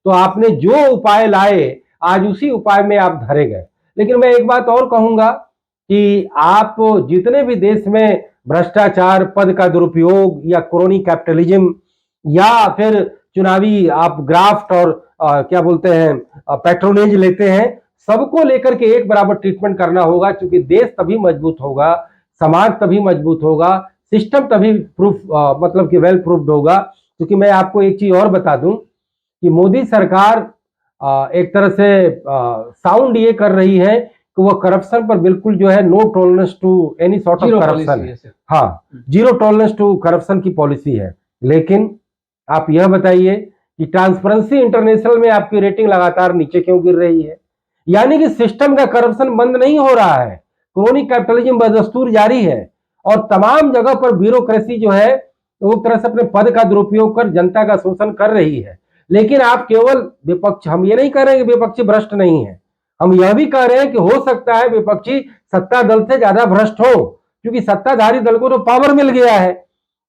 तो आपने जो उपाय लाए आज उसी उपाय में आप धरे गए। लेकिन मैं एक बात और कहूंगा कि आप जितने भी देश में भ्रष्टाचार, पद का दुरुपयोग या क्रोनी कैपिटलिज्म या फिर चुनावी आप ग्राफ्ट और क्या बोलते हैं पैट्रोनेज लेते हैं, सबको लेकर के एक बराबर ट्रीटमेंट करना होगा, क्योंकि देश तभी मजबूत होगा, समाज तभी मजबूत होगा, सिस्टम तभी प्रूफ मतलब कि वेल प्रूफ्ड होगा। क्योंकि मैं आपको एक चीज और बता दूं कि मोदी सरकार एक तरह से साउंड ये कर रही है कि वो करप्शन पर बिल्कुल जो है no tolerance to any sort of corruption है। हाँ, जीरो टॉलरेंस टू करप्शन की पॉलिसी है। लेकिन आप यह बताइए कि ट्रांसपेरेंसी इंटरनेशनल में आपकी रेटिंग लगातार नीचे क्यों गिर रही है। यानी कि सिस्टम का करप्शन बंद नहीं हो रहा है, क्रोनिक कैपिटलिज्म बदस्तूर जारी है और तमाम जगह पर ब्यूरोक्रेसी जो है वो एक तरह से अपने पद का दुरुपयोग कर जनता का शोषण कर रही है। लेकिन आप केवल विपक्ष, हम ये नहीं कह रहे हैं कि विपक्षी भ्रष्ट नहीं है, हम यह भी कह रहे हैं कि हो सकता है विपक्षी सत्ता दल से ज्यादा भ्रष्ट हो, क्योंकि सत्ताधारी दल को तो पावर मिल गया है,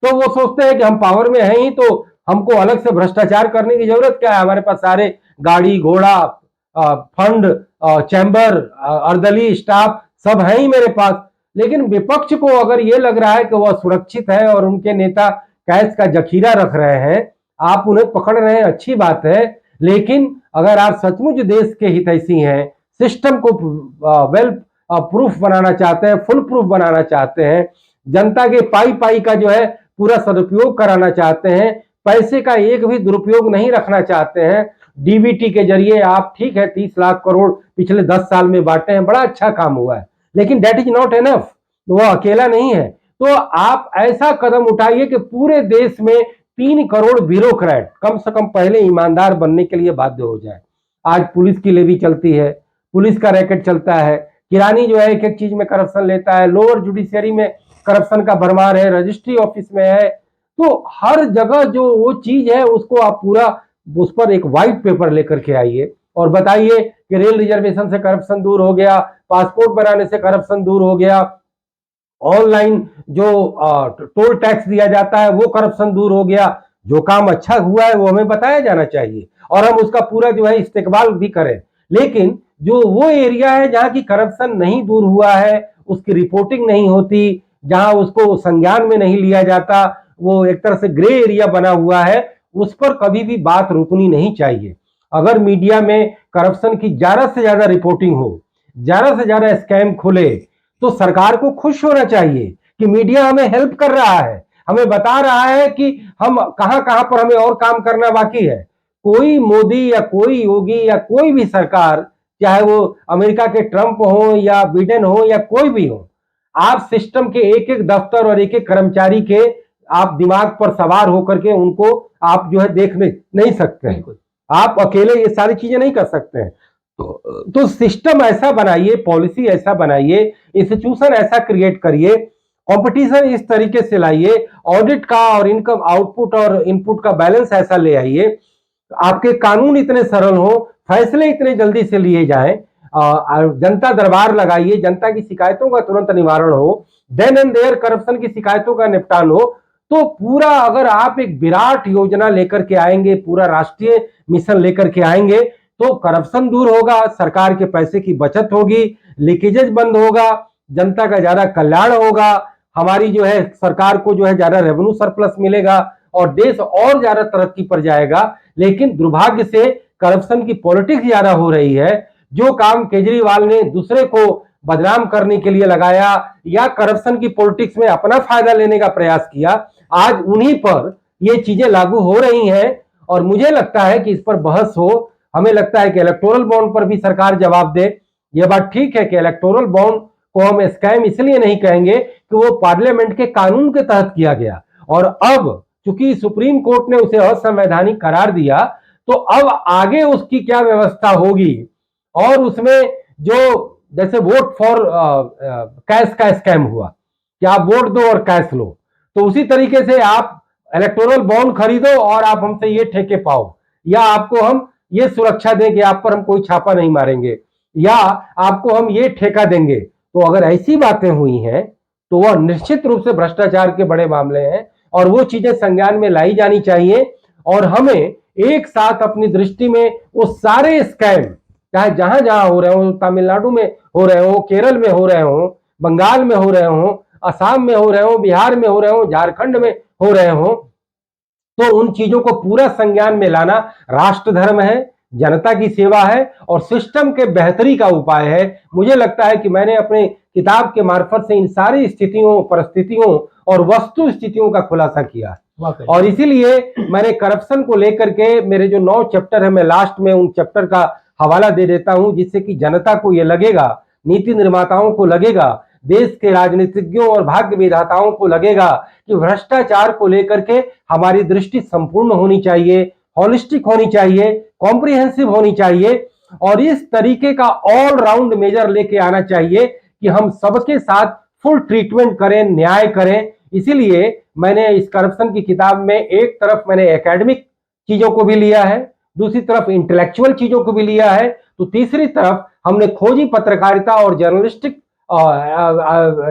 तो वो सोचते हैं कि हम पावर में हैं ही तो हमको अलग से भ्रष्टाचार करने की जरूरत क्या है, हमारे पास सारे गाड़ी घोड़ा फंड चैम्बर अर्दली स्टाफ सब है ही मेरे पास। लेकिन विपक्ष को अगर ये लग रहा है कि वह सुरक्षित है और उनके नेता कैश का जखीरा रख रहे हैं, आप उन्हें पकड़ रहे हैं, अच्छी बात है, लेकिन अगर आप सचमुच देश के हितैषी हैं, सिस्टम को वेल प्रूफ बनाना चाहते हैं, फुल प्रूफ बनाना चाहते हैं, जनता के पाई पाई का जो है पूरा सदुपयोग कराना चाहते हैं, पैसे का एक भी दुरुपयोग नहीं रखना चाहते हैं, डीबीटी के जरिए आप ठीक है 30 लाख करोड़ पिछले 10 साल में बांटे हैं, बड़ा अच्छा काम हुआ है, लेकिन दैट इज नॉट एनफ, वो अकेला नहीं है। तो आप ऐसा कदम उठाइए कि पूरे देश में 3 करोड़ ब्यूरोक्रेट कम से कम पहले ईमानदार बनने के लिए बाध्य हो जाए। आज पुलिस की लेवी चलती है, पुलिस का रैकेट चलता है, किरानी जो है एक एक चीज में करप्शन लेता है, लोअर जुडिशियरी में करप्शन का भरमार है, रजिस्ट्री ऑफिस में है, तो हर जगह जो वो चीज है उसको आप पूरा उस पर एक व्हाइट पेपर लेकर के आइए और बताइए कि रेल रिजर्वेशन से करप्शन दूर हो गया, पासपोर्ट बनाने से करप्शन दूर हो गया, ऑनलाइन जो टोल टैक्स दिया जाता है वो करप्शन दूर हो गया। जो काम अच्छा हुआ है वो हमें बताया जाना चाहिए और हम उसका पूरा जो है इस्तेकबाल भी करें। लेकिन जो वो एरिया है जहां की करप्शन नहीं दूर हुआ है, उसकी रिपोर्टिंग नहीं होती, जहां उसको संज्ञान में नहीं लिया जाता, वो एक तरह से ग्रे एरिया बना हुआ है, उस पर कभी भी बात रुकनी नहीं चाहिए। अगर मीडिया में करप्शन की ज्यादा से ज्यादा रिपोर्टिंग हो, ज्यादा से ज्यादा स्कैम खुले, तो सरकार को खुश होना चाहिए कि मीडिया हमें हेल्प कर रहा है, हमें बता रहा है कि हम कहां कहां पर हमें और काम करना बाकी है। कोई मोदी या कोई योगी या कोई भी सरकार, चाहे वो अमेरिका के ट्रंप हो या बिडेन हो या कोई भी हो, आप सिस्टम के एक एक दफ्तर और एक एक कर्मचारी के आप दिमाग पर सवार होकर के उनको आप जो है देख नहीं सकते हैं, आप अकेले ये सारी चीजें नहीं कर सकते हैं। तो सिस्टम ऐसा बनाइए, पॉलिसी ऐसा बनाइए, इंस्टीट्यूशन ऐसा क्रिएट करिए, कंपटीशन इस तरीके से लाइए, ऑडिट का और इनकम आउटपुट और इनपुट का बैलेंस ऐसा ले आइए, आपके कानून इतने सरल हो, फैसले इतने जल्दी से लिए जाएं, जनता दरबार लगाइए, जनता की शिकायतों का तुरंत निवारण हो, देन एंड देयर करप्शन की शिकायतों का निपटान हो। तो पूरा अगर आप एक विराट योजना लेकर के आएंगे, पूरा राष्ट्रीय मिशन लेकर के आएंगे, तो करप्शन दूर होगा, सरकार के पैसे की बचत होगी, लीकेजेस बंद होगा, जनता का ज्यादा कल्याण होगा, हमारी जो है सरकार को जो है ज्यादा रेवेन्यू सरप्लस मिलेगा और देश और ज्यादा तरक्की पर जाएगा। लेकिन दुर्भाग्य से करप्शन की पॉलिटिक्स ज्यादा हो रही है। जो काम केजरीवाल ने दूसरे को बदनाम करने के लिए लगाया या करप्शन की पॉलिटिक्स में अपना फायदा लेने का प्रयास किया, आज उन्हीं पर ये चीजें लागू हो रही हैं और मुझे लगता है कि इस पर बहस हो। हमें लगता है कि इलेक्टोरल बॉन्ड पर भी सरकार जवाब दे। यह बात ठीक है कि इलेक्टोरल बॉन्ड को हम स्कैम इसलिए नहीं कहेंगे कि वो पार्लियामेंट के कानून के तहत किया गया और अब चूंकि सुप्रीम कोर्ट ने उसे असंवैधानिक करार दिया, तो अब आगे उसकी क्या व्यवस्था होगी और उसमें जो जैसे वोट फॉर कैश का स्कैम हुआ कि आप वोट दो और कैश लो, तो उसी तरीके से आप इलेक्टोरल बॉन्ड खरीदो और आप हमसे ये ठेके पाओ, या आपको हम ये सुरक्षा दें कि आप पर हम कोई छापा नहीं मारेंगे, या आपको हम ये ठेका देंगे। तो अगर ऐसी बातें हुई हैं तो वह निश्चित रूप से भ्रष्टाचार के बड़े मामले हैं और वो चीजें संज्ञान में लाई जानी चाहिए और हमें एक साथ अपनी दृष्टि में वो सारे स्कैम, चाहे जहां जहां हो रहे हो, तमिलनाडु में हो रहे हो, केरल में हो रहे हो, बंगाल में हो रहे हो, असम में हो रहे हो, बिहार में हो रहे हो, झारखंड में हो रहे हो, तो उन चीजों को पूरा संज्ञान में लाना राष्ट्र धर्म है, जनता की सेवा है और सिस्टम के बेहतरी का उपाय है। मुझे लगता है कि मैंने अपने किताब के मार्फत से इन सारी स्थितियों, परिस्थितियों और वस्तु स्थितियों का खुलासा किया और इसीलिए मैंने करप्शन को लेकर के मेरे जो 9 चैप्टर है, मैं लास्ट में उन चैप्टर का हवाला दे देता हूं, जिससे कि जनता को यह लगेगा, नीति निर्माताओं को लगेगा, देश के राजनीतिज्ञों और भाग्य विधाताओं को लगेगा कि भ्रष्टाचार को लेकर के हमारी दृष्टि संपूर्ण होनी चाहिए, हॉलिस्टिक होनी चाहिए, कॉम्प्रिहेंसिव होनी चाहिए और इस तरीके का ऑल राउंड मेजर लेके आना चाहिए कि हम सबके साथ फुल ट्रीटमेंट करें, न्याय करें। इसीलिए मैंने इस करप्शन की किताब में एक तरफ मैंने एकेडमिक चीजों को भी लिया है, दूसरी तरफ इंटेलेक्चुअल चीजों को भी लिया है, तो तीसरी तरफ हमने खोजी पत्रकारिता और जर्नलिस्टिक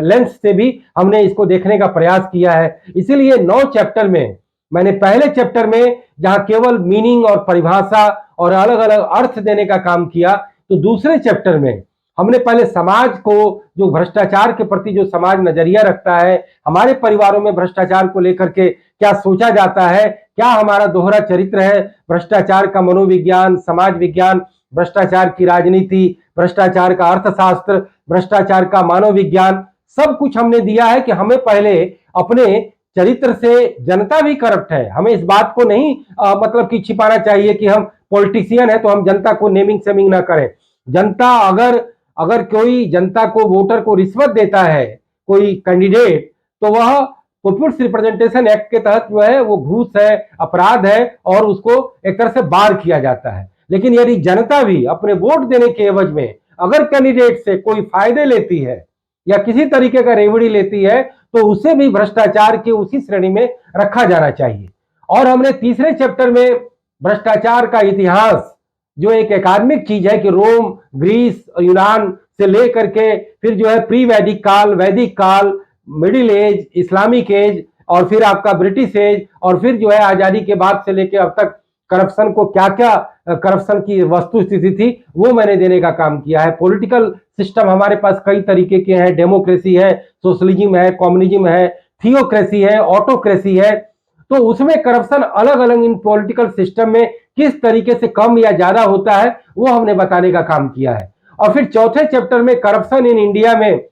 लेंस से भी हमने इसको देखने का प्रयास किया है। इसीलिए 9 चैप्टर में मैंने पहले चैप्टर में जहां केवल मीनिंग और परिभाषा और अलग अलग अर्थ देने का काम किया, तो दूसरे चैप्टर में हमने पहले समाज को, जो भ्रष्टाचार के प्रति जो समाज नजरिया रखता है, हमारे परिवारों में भ्रष्टाचार को लेकर के क्या सोचा जाता है, क्या हमारा दोहरा चरित्र है, भ्रष्टाचार का मनोविज्ञान, समाज विज्ञान, भ्रष्टाचार की राजनीति, भ्रष्टाचार का अर्थशास्त्र, भ्रष्टाचार का मानव विज्ञान, सब कुछ हमने दिया है कि हमें पहले अपने चरित्र से, जनता भी करप्ट है, हमें इस बात को नहीं मतलब कि छिपाना चाहिए कि हम पॉलिटिशियन है तो हम जनता को नेमिंग सेमिंग ना करें। जनता अगर कोई जनता को, वोटर को रिश्वत देता है कोई कैंडिडेट, तो वह पीपुल्स रिप्रेजेंटेशन एक्ट के तहत जो है वो घूस है, अपराध है और उसको एक तरह से बार किया जाता है। लेकिन यदि जनता भी अपने वोट देने के एवज में अगर कैंडिडेट से कोई फायदे लेती है या किसी तरीके का रेवड़ी लेती है, तो उसे भी भ्रष्टाचार की उसी श्रेणी में रखा जाना चाहिए। और हमने तीसरे चैप्टर में भ्रष्टाचार का इतिहास, जो एक एकाडमिक चीज है कि रोम, ग्रीस, यूनान से लेकर के फिर जो है प्री वैदिक काल, वैदिक काल, मिडिल एज, इस्लामिक एज और फिर आपका ब्रिटिश एज और फिर जो है आजादी के बाद से लेकर अब तक करप्शन को क्या क्या करप्शन की वस्तु स्थिति थी, वो मैंने देने का काम किया है। पॉलिटिकल सिस्टम हमारे पास कई तरीके के हैं, डेमोक्रेसी है, सोशलिज्म है, कम्युनिज्म है, थियोक्रेसी है, ऑटोक्रेसी है, तो उसमें करप्शन अलग अलग इन पॉलिटिकल सिस्टम में किस तरीके से कम या ज्यादा होता है वो हमने बताने का काम किया है। और फिर चौथे चैप्टर में करप्शन इन इंडिया में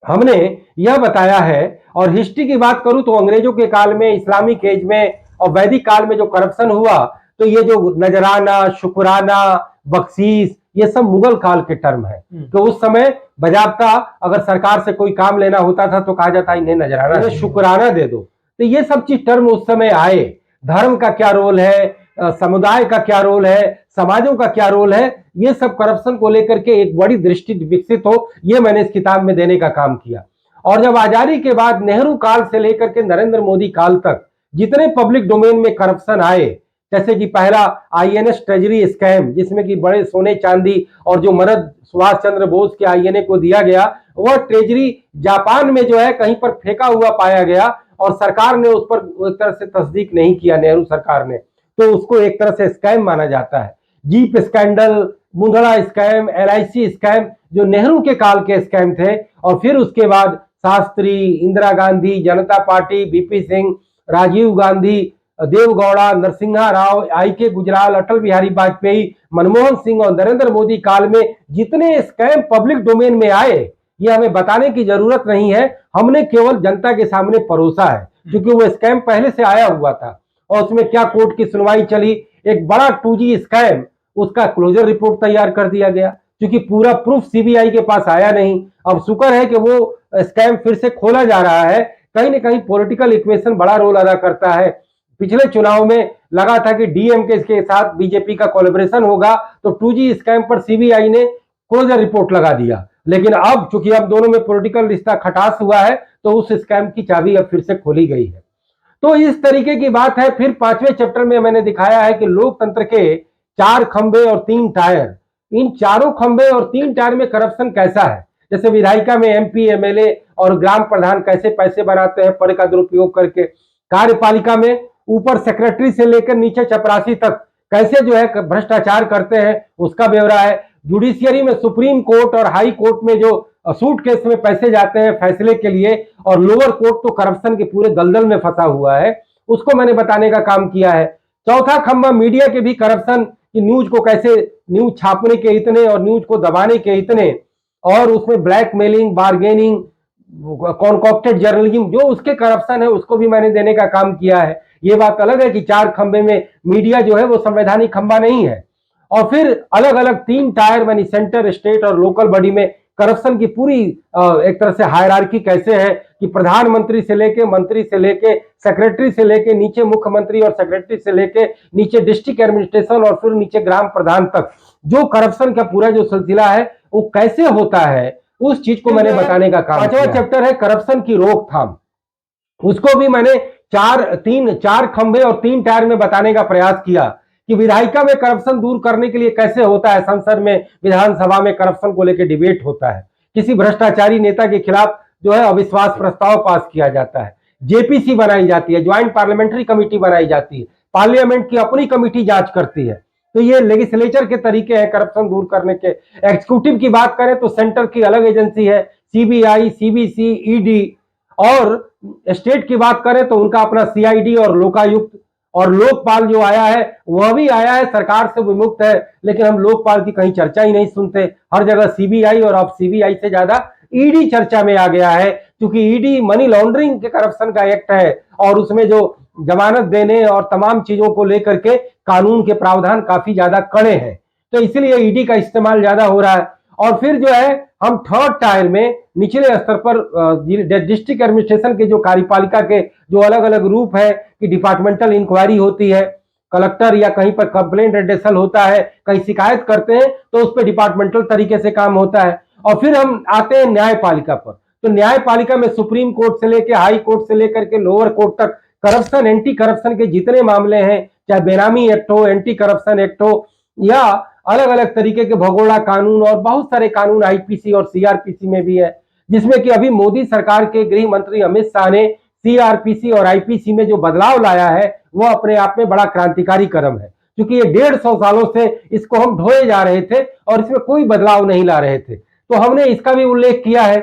हमने यह बताया है, और हिस्ट्री की बात करूं तो अंग्रेजों के काल में, इस्लामिक एज में और वैदिक काल में जो करप्शन हुआ, तो ये जो नजराना, शुक्राना, बख्शीश, ये सब मुगल काल के टर्म है। तो उस समय बजाबता अगर सरकार से कोई काम लेना होता था तो कहा जाता इन्हें नजराना, शुक्राना दे दो। तो ये सब चीज टर्म उस समय आए। धर्म का क्या रोल है, समुदाय का क्या रोल है, समाजों का क्या रोल है, ये सब करप्शन को लेकर के एक बड़ी दृष्टि विकसित हो, ये मैंने इस किताब में देने का काम किया। और जब आजादी के बाद नेहरू काल से लेकर के नरेंद्र मोदी काल तक जितने पब्लिक डोमेन में करप्शन आए, जैसे कि पहला आईएनएस ट्रेजरी स्कैम, जिसमें कि बड़े सोने चांदी और जो मदद सुभाष चंद्र बोस के आईएनए को दिया गया, वह ट्रेजरी जापान में जो है कहीं पर फेंका हुआ पाया गया और सरकार ने उस पर एक तरह से तस्दीक नहीं किया, नेहरू सरकार ने, तो उसको एक तरह से स्कैम माना जाता है। Jeep scandal, Mundhra scam, LIC scam, जो नेहरू के काल के स्कैम थे। और फिर उसके बाद शास्त्री, इंदिरा गांधी, जनता पार्टी, बीपी सिंह, राजीव गांधी, देवगौड़ा, नरसिम्हा राव, आई.के. गुजराल, अटल बिहारी वाजपेयी, मनमोहन सिंह और नरेंद्र मोदी काल में जितने स्कैम पब्लिक डोमेन में आए, ये हमें बताने की जरूरत नहीं है, हमने केवल जनता के सामने परोसा है, क्योंकि वो स्कैम पहले से आया हुआ था। और उसमें क्या कोर्ट की सुनवाई चली, एक बड़ा 2G स्कैम, उसका क्लोजर रिपोर्ट तैयार कर दिया गया, क्योंकि पूरा प्रूफ सीबीआई के पास आया नहीं। अब शुक्र है कि वो स्कैम फिर से खोला जा रहा है। कहीं ना कहीं पॉलिटिकल इक्वेशन बड़ा रोल अदा करता है। पिछले चुनाव में लगा था कि डीएमके के साथ बीजेपी का कोलैबोरेशन होगा, तो 2G स्कैम पर सीबीआई ने क्लोजर रिपोर्ट लगा दिया। लेकिन अब चूंकि अब दोनों में पॉलिटिकल रिश्ता खटास हुआ है, तो उस स्कैम की चाबी अब फिर से खोली गई है। तो इस तरीके की बात है। फिर 5वें चैप्टर में मैंने दिखाया है कि लोकतंत्र के 4 खंबे और 3 टायर, इन चारों खंबे और 3 टायर में करप्शन कैसा है। जैसे विधायिका में एमपी, एमएलए और ग्राम प्रधान कैसे पैसे बनाते हैं पद का दुरुपयोग करके, कार्यपालिका में ऊपर सेक्रेटरी से लेकर नीचे चपरासी तक कैसे जो है भ्रष्टाचार करते हैं, उसका ब्यौरा है। जुडिशियरी में सुप्रीम कोर्ट और हाई कोर्ट में जो सूट केस में पैसे जाते हैं फैसले के लिए, और लोअर कोर्ट तो करप्शन के पूरे दलदल में फंसा हुआ है, उसको मैंने बताने का काम किया है। चौथा खंबा मीडिया के भी करप्शन की, न्यूज को कैसे, न्यूज छापने के इतने और न्यूज को दबाने के इतने, और उसमें ब्लैकमेलिंग, बार्गेनिंग, कॉन्कॉक्टेड जर्नलिज्म, जो उसके करप्शन है उसको भी मैंने देने का काम किया है। ये बात अलग है कि 4 खंबे में मीडिया जो है वो संवैधानिक खंबा नहीं है। और फिर अलग अलग 3 टायर यानी सेंटर, स्टेट और लोकल बॉडी में करप्शन की पूरी एक तरह से हायरार्की कैसे है कि प्रधानमंत्री से लेके, मंत्री से लेके, सेक्रेटरी से लेके, नीचे मुख्यमंत्री और सेक्रेटरी से लेके, नीचे डिस्ट्रिक्ट एडमिनिस्ट्रेशन और फिर नीचे ग्राम प्रधान तक जो करप्शन का पूरा जो सिलसिला है वो कैसे होता है, उस चीज को मैंने बताने का काम किया। 5वां चैप्टर है करप्शन की रोकथाम। उसको भी मैंने चार खंभे और 3 टायर में बताने का प्रयास किया कि विधायिका में करप्शन दूर करने के लिए कैसे होता है। संसद में, विधानसभा में करप्शन को लेकर डिबेट होता है, किसी भ्रष्टाचारी नेता के खिलाफ जो है अविश्वास प्रस्ताव पास किया जाता है, जेपीसी बनाई जाती है, ज्वाइंट पार्लियामेंट्री कमेटी बनाई जाती है, पार्लियामेंट की अपनी कमेटी जांच करती है। तो ये लेजिस्लेचर के तरीके हैं करप्शन दूर करने के। एग्जीक्यूटिव की बात करें तो सेंटर की अलग एजेंसी है, सीबीआई, सीबीसी, ईडी, और स्टेट की बात करें तो उनका अपना सीआईडी और लोकायुक्त, और लोकपाल जो आया है वह भी आया है, सरकार से विमुक्त है, लेकिन हम लोकपाल की कहीं चर्चा ही नहीं सुनते। हर जगह सीबीआई, और अब सीबीआई से ज्यादा ईडी चर्चा में आ गया है, क्योंकि ईडी मनी लॉन्ड्रिंग के करप्शन का एक्ट है और उसमें जो जमानत देने और तमाम चीजों को लेकर के कानून के प्रावधान काफी ज्यादा कड़े हैं, तो इसलिए ईडी का इस्तेमाल ज्यादा हो रहा है। और फिर जो है हम 3rd टायर में निचले स्तर पर डिस्ट्रिक्ट एडमिनिस्ट्रेशन के जो कार्यपालिका के जो अलग अलग रूप है कि डिपार्टमेंटल इंक्वायरी होती है, कलेक्टर या कहीं पर कंप्लेंट एड्रेसल होता है, कहीं शिकायत करते हैं तो उस पर डिपार्टमेंटल तरीके से काम होता है। और फिर हम आते हैं न्यायपालिका पर, तो न्यायपालिका में सुप्रीम कोर्ट से लेकर, हाई कोर्ट से लेकर के लोअर कोर्ट तक करप्शन, एंटी करप्शन के जितने मामले हैं, चाहे बेनामी एक्ट हो, एंटी करप्शन एक्ट हो, या अलग अलग तरीके के भगोड़ा कानून और बहुत सारे कानून आईपीसी और सीआरपीसी में भी है, जिसमें कि अभी मोदी सरकार के गृह मंत्री अमित शाह ने सीआरपीसी और आईपीसी में जो बदलाव लाया है वो अपने आप में बड़ा क्रांतिकारी कदम है, क्योंकि ये 150 सालों से इसको हम ढोए जा रहे थे और इसमें कोई बदलाव नहीं ला रहे थे, तो हमने इसका भी उल्लेख किया है।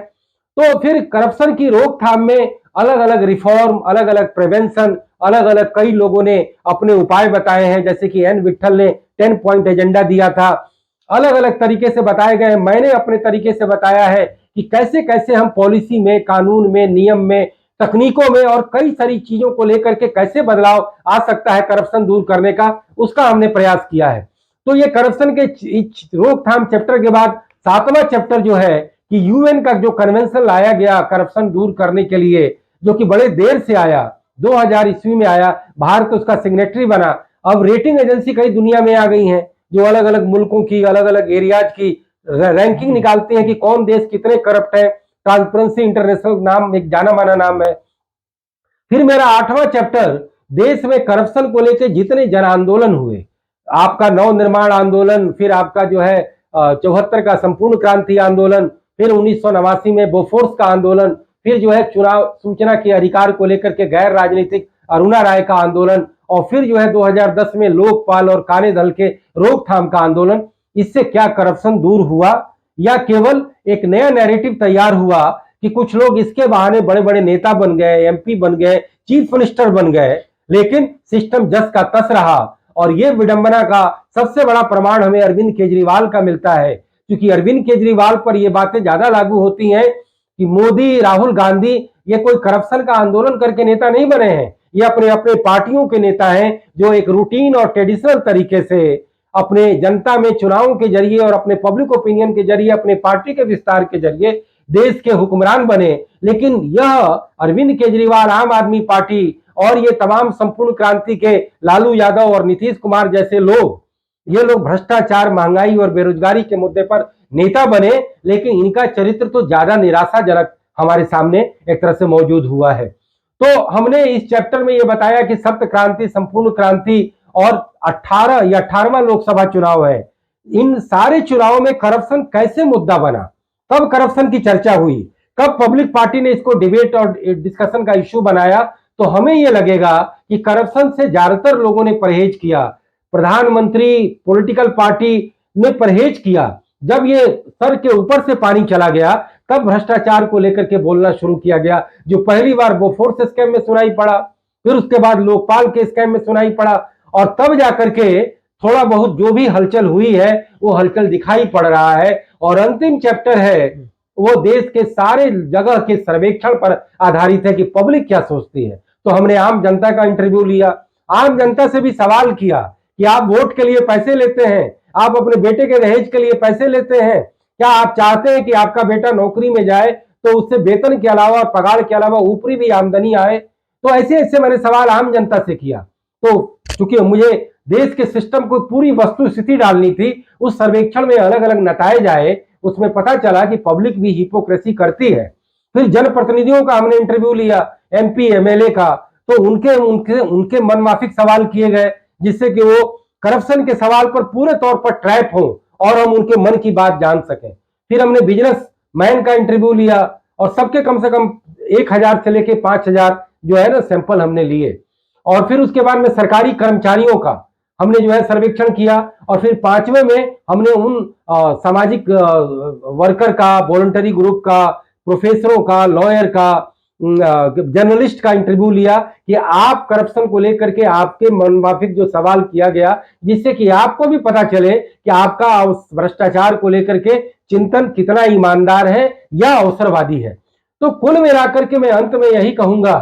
तो फिर करप्शन की रोकथाम में अलग अलग रिफॉर्म, अलग अलग प्रिवेंशन, अलग अलग कई लोगों ने अपने उपाय बताए हैं, जैसे कि एन विट्ठल ने 10 पॉइंट एजेंडा दिया था, अलग अलग तरीके से बताए गए। मैंने अपने तरीके से बताया है कि कैसे कैसे हम पॉलिसी में, कानून में, नियम में, तकनीकों में और कई सारी चीजों को लेकर के कैसे बदलाव आ सकता है करप्शन दूर करने का, उसका हमने प्रयास किया है। तो ये करप्शन के रोकथाम चैप्टर के बाद 7वां चैप्टर जो है कि यूएन का जो कन्वेंशन लाया गया करप्शन दूर करने के लिए, जो कि बड़े देर से आया, 2000 ईस्वी में आया, भारत उसका सिग्नेटरी बना। अब रेटिंग एजेंसी कई दुनिया में आ गई हैं जो अलग अलग मुल्कों की, अलग अलग एरियाज की रैंकिंग निकालते हैं कि कौन देश कितने करप्ट है। ट्रांसपेरेंसी इंटरनेशनल नाम एक जाना माना नाम है। फिर मेरा 8वां चैप्टर देश में करप्शन को लेकर जितने जन आंदोलन हुए, आपका नव निर्माण आंदोलन, फिर आपका जो है 74 का संपूर्ण क्रांति आंदोलन, फिर 1989 में बोफोर्स का आंदोलन, फिर जो है चुनाव सूचना के अधिकार को लेकर के गैर राजनीतिक अरुणा राय का आंदोलन, और फिर जो है 2010 में लोकपाल और काले दल के रोकथाम का आंदोलन। इससे क्या करप्शन दूर हुआ या केवल एक नया नैरेटिव तैयार हुआ कि कुछ लोग इसके बहाने बड़े बड़े नेता बन गए, एमपी बन गए, चीफ मिनिस्टर बन गए, लेकिन सिस्टम जस का तस रहा। और ये विडंबना का सबसे बड़ा प्रमाण हमें अरविंद केजरीवाल का मिलता है, क्योंकि अरविंद केजरीवाल पर ये बातें ज्यादा लागू होती हैं कि मोदी, राहुल गांधी ये कोई करप्शन का आंदोलन करके नेता नहीं बने हैं, ये अपने अपने पार्टियों के नेता हैं जो एक रूटीन और ट्रेडिशनल तरीके से अपने जनता में चुनावों के जरिए और अपने पब्लिक ओपिनियन के जरिए, अपने पार्टी के विस्तार के जरिए देश के हुक्मरान बने। लेकिन यह अरविंद केजरीवाल, आम आदमी पार्टी और ये तमाम संपूर्ण क्रांति के लालू यादव और नीतीश कुमार जैसे लोग, ये लोग भ्रष्टाचार, महंगाई और बेरोजगारी के मुद्दे पर नेता बने, लेकिन इनका चरित्र तो ज्यादा निराशाजनक हमारे सामने एक तरह से मौजूद हुआ है। तो हमने इस चैप्टर में यह बताया कि सप्त क्रांति, संपूर्ण क्रांति और 18 या 18वां लोकसभा चुनाव है, इन सारे चुनावों में करप्शन कैसे मुद्दा बना, कब करप्शन की चर्चा हुई, कब पब्लिक पार्टी ने इसको डिबेट और डिस्कशन का इश्यू बनाया, तो हमें यह लगेगा कि करप्शन से ज्यादातर लोगों ने परहेज किया। प्रधानमंत्री, पॉलिटिकल पार्टी ने परहेज किया। जब ये सर के ऊपर से पानी चला गया तब भ्रष्टाचार को लेकर के बोलना शुरू किया गया, जो पहली बार बोफोर्स स्कैम में सुनाई पड़ा, फिर उसके बाद लोकपाल के स्कैम में सुनाई पड़ा, और तब जाकर के थोड़ा बहुत जो भी हलचल हुई है वो हलचल दिखाई पड़ रहा है। और अंतिम चैप्टर है वो देश के सारे जगह के सर्वेक्षण पर आधारित है कि पब्लिक क्या सोचती है। तो हमने आम जनता का इंटरव्यू लिया, आम जनता से भी सवाल किया कि आप वोट के लिए पैसे लेते हैं, आप अपने बेटे के दहेज के लिए पैसे लेते हैं, क्या आप चाहते हैं कि आपका बेटा नौकरी में जाए तो उससे वेतन के अलावा और पगार के अलावा ऊपरी भी आमदनी आए? तो ऐसे ऐसे मैंने सवाल आम जनता से किया। तो चूंकि मुझे देश के सिस्टम को पूरी वस्तुस्थिति डालनी थी, उस सर्वेक्षण में अलग अलग नतायज आए, उसमें पता चला कि पब्लिक भी हिपोक्रेसी करती है। फिर जनप्रतिनिधियों का हमने इंटरव्यू लिया, एमपी एमएलए का, तो उनके उनके उनके मनमाफिक सवाल किए गए, जिससे कि वो करप्शन के सवाल पर पूरे तौर पर ट्रैप हो और हम उनके मन की बात जान सकें। फिर हमने बिजनेस मैन का इंटरव्यू लिया और सबके कम से कम 1000 से लेके 5000 जो है ना सैंपल हमने लिए। और फिर उसके बाद में सरकारी कर्मचारियों का हमने जो है सर्वेक्षण किया। और फिर 5वें में हमने उन सामाजिक वर्कर का, वॉलंटरी ग्रुप का, प्रोफेसरों का, लॉयर का, जर्नलिस्ट का इंटरव्यू लिया कि आप करप्शन को लेकर के आपके मनमाफिक जो सवाल किया गया, जिससे कि आपको भी पता चले कि आपका उस भ्रष्टाचार को लेकर के चिंतन कितना ईमानदार है या अवसरवादी है। तो कुल मिलाकर के मैं अंत में यही कहूंगा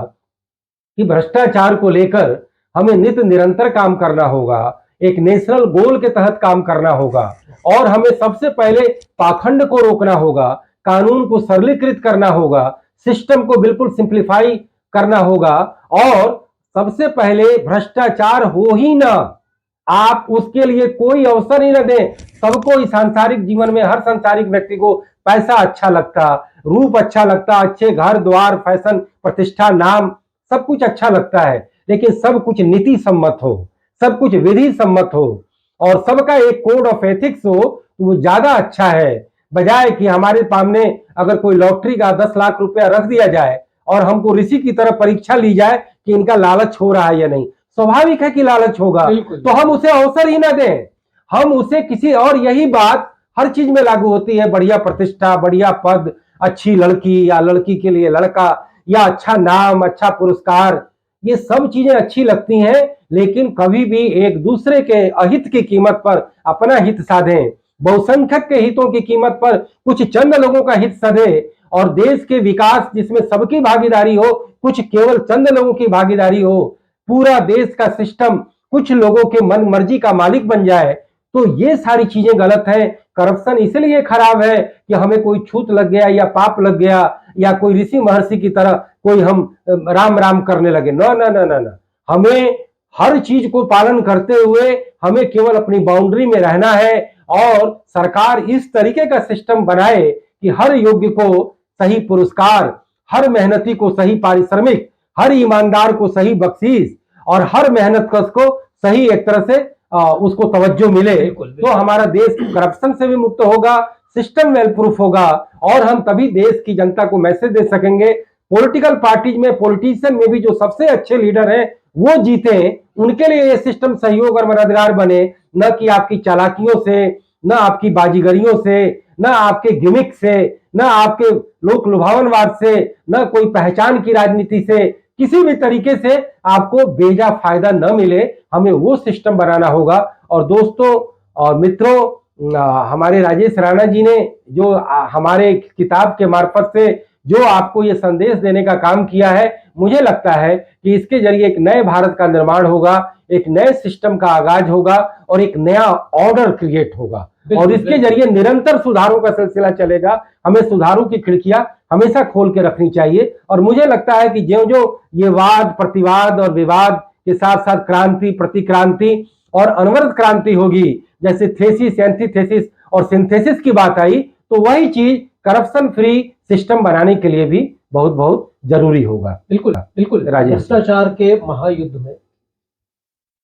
कि भ्रष्टाचार को लेकर हमें नित्य निरंतर काम करना होगा, एक नेशनल गोल के तहत काम करना होगा और हमें सबसे पहले पाखंड को रोकना होगा, कानून को सरलीकृत करना होगा, सिस्टम को बिल्कुल सिंप्लीफाई करना होगा और सबसे पहले भ्रष्टाचार हो ही ना, आप उसके लिए कोई अवसर ही न दें। सबको इस सांसारिक जीवन में, हर सांसारिक व्यक्ति को पैसा अच्छा लगता, रूप अच्छा लगता, अच्छे घर द्वार, फैशन, प्रतिष्ठा, नाम, सब कुछ अच्छा लगता है, लेकिन सब कुछ नीति सम्मत हो, सब कुछ विधि सम्मत हो और सबका एक कोड ऑफ एथिक्स हो, तो वो ज्यादा अच्छा है, बजाय कि हमारे सामने अगर कोई लॉटरी का 10 लाख रुपया रख दिया जाए और हमको ऋषि की तरह परीक्षा ली जाए कि इनका लालच हो रहा है या नहीं। स्वाभाविक है कि लालच होगा, तो हम उसे अवसर ही ना दें, हम उसे किसी और। यही बात हर चीज में लागू होती है, बढ़िया प्रतिष्ठा, बढ़िया पद, अच्छी लड़की या लड़की के लिए लड़का, या अच्छा नाम, अच्छा पुरस्कार, ये सब चीजें अच्छी लगती हैं, लेकिन कभी भी एक दूसरे के अहित की कीमत पर अपना हित साधें, बहुसंख्यक के हितों की कीमत पर कुछ चंद लोगों का हित साधे और देश के विकास जिसमें सबकी भागीदारी हो, कुछ केवल चंद लोगों की भागीदारी हो, पूरा देश का सिस्टम कुछ लोगों के मन मर्जी का मालिक बन जाए, तो ये सारी चीजें गलत है। करप्शन इसलिए खराब है कि हमें कोई छूत लग गया या पाप लग गया या कोई ऋषि महर्षि की तरह कोई हम राम राम करने लगे, ना ना ना ना ना, हमें हर चीज को पालन करते हुए हमें केवल अपनी बाउंड्री में रहना है और सरकार इस तरीके का सिस्टम बनाए कि हर योग्य को सही पुरस्कार, हर मेहनती को सही पारिश्रमिक, हर ईमानदार को सही बख्शीश और हर मेहनत कश को सही एक तरह से उसको तवज्जो मिले। तो हमारा देश करप्शन से भी मुक्त होगा, सिस्टम वेल प्रूफ होगा और हम तभी देश की जनता को मैसेज दे सकेंगे। पॉलिटिकल पार्टीज में, पॉलिटिशियन में भी जो सबसे अच्छे लीडर हैं वो जीते, उनके लिए ये सिस्टम सहयोग और मददगार बने, न कि आपकी चालाकियों से, न आपकी बाजीगरियों से, न आपके गिमिक से, न आपके लोक लुभावनवाद से, न कोई पहचान की राजनीति से, किसी भी तरीके से आपको बेजा फायदा न मिले। हमें वो सिस्टम बनाना होगा। और दोस्तों और मित्रों, हमारे राजेश राणा जी ने जो हमारे किताब के मार्फत से जो आपको ये संदेश देने का काम किया है, मुझे लगता है कि इसके जरिए एक नए भारत का निर्माण होगा, एक नए सिस्टम का आगाज होगा और एक नया ऑर्डर क्रिएट होगा और इसके जरिए निरंतर सुधारों का सिलसिला चलेगा। हमें सुधारों की खिड़कियां हमेशा खोल के रखनी चाहिए और मुझे लगता है कि जो जो ये वाद प्रतिवाद और विवाद के साथ साथ क्रांति, प्रतिक्रांति और अनवरत क्रांति होगी, जैसे थेसिस, एंटीथेसिस और सिंथेसिस की बात आई, तो वही चीज करप्शन फ्री सिस्टम बनाने के लिए भी बहुत बहुत जरूरी होगा। बिल्कुल बिल्कुल। राजेश, भ्रष्टाचार के महायुद्ध में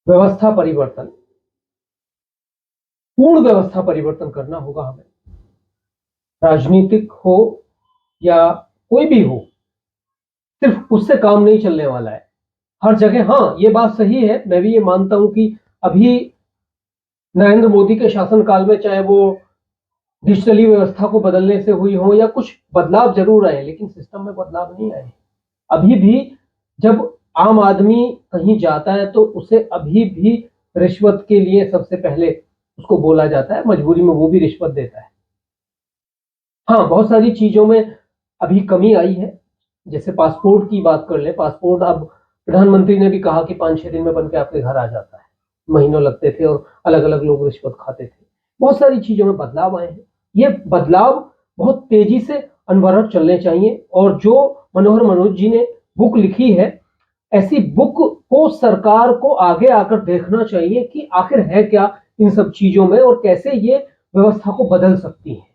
व्यवस्था परिवर्तन, पूर्ण व्यवस्था परिवर्तन करना होगा हमें। राजनीतिक हो या कोई भी हो, सिर्फ उससे काम नहीं चलने वाला है हर जगह। हाँ, ये बात सही है, मैं भी ये मानता हूं कि अभी नरेंद्र मोदी के शासनकाल में, चाहे वो डिजिटली व्यवस्था को बदलने से हुई हो या कुछ बदलाव जरूर आए, लेकिन सिस्टम में बदलाव नहीं आए। अभी भी जब आम आदमी कहीं जाता है तो उसे अभी भी रिश्वत के लिए सबसे पहले उसको बोला जाता है, मजबूरी में वो भी रिश्वत देता है। हाँ, बहुत सारी चीजों में अभी कमी आई है, जैसे पासपोर्ट की बात कर ले। पासपोर्ट अब प्रधानमंत्री ने भी कहा कि 5-6 दिन में बनके आपके घर आ जाता है, महीनों लगते थे और अलग अलग लोग रिश्वत खाते थे। बहुत सारी चीजों में बदलाव आए हैं। ये बदलाव बहुत तेजी से अनवरत चलने चाहिए। और जो मनोहर मनोज जी ने बुक लिखी है, ऐसी बुक को सरकार को आगे आकर देखना चाहिए कि आखिर है क्या इन सब चीजों में और कैसे ये व्यवस्था को बदल सकती है।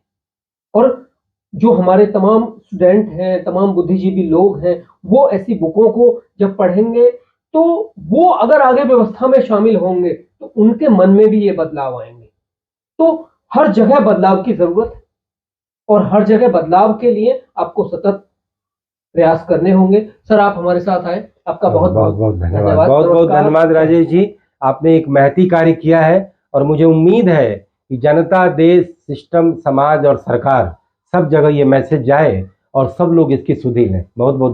और जो हमारे तमाम स्टूडेंट हैं, तमाम बुद्धिजीवी लोग हैं, वो ऐसी बुकों को जब पढ़ेंगे तो वो अगर आगे व्यवस्था में शामिल होंगे तो उनके मन में भी ये बदलाव आएंगे। तो हर जगह बदलाव की जरूरत है और हर जगह बदलाव के लिए आपको सतत प्रयास करने होंगे। सर, आप हमारे साथ आए, आपका बहुत बहुत बहुत धन्यवाद। धन्यवाद। बहुत बहुत नमस्कार। धन्यवाद राजेश जी, आपने एक महती कार्य किया है और मुझे उम्मीद है कि जनता, देश, सिस्टम, समाज और सरकार सब जगह ये मैसेज जाए और सब लोग इसकी सुधि लें। बहुत बहुत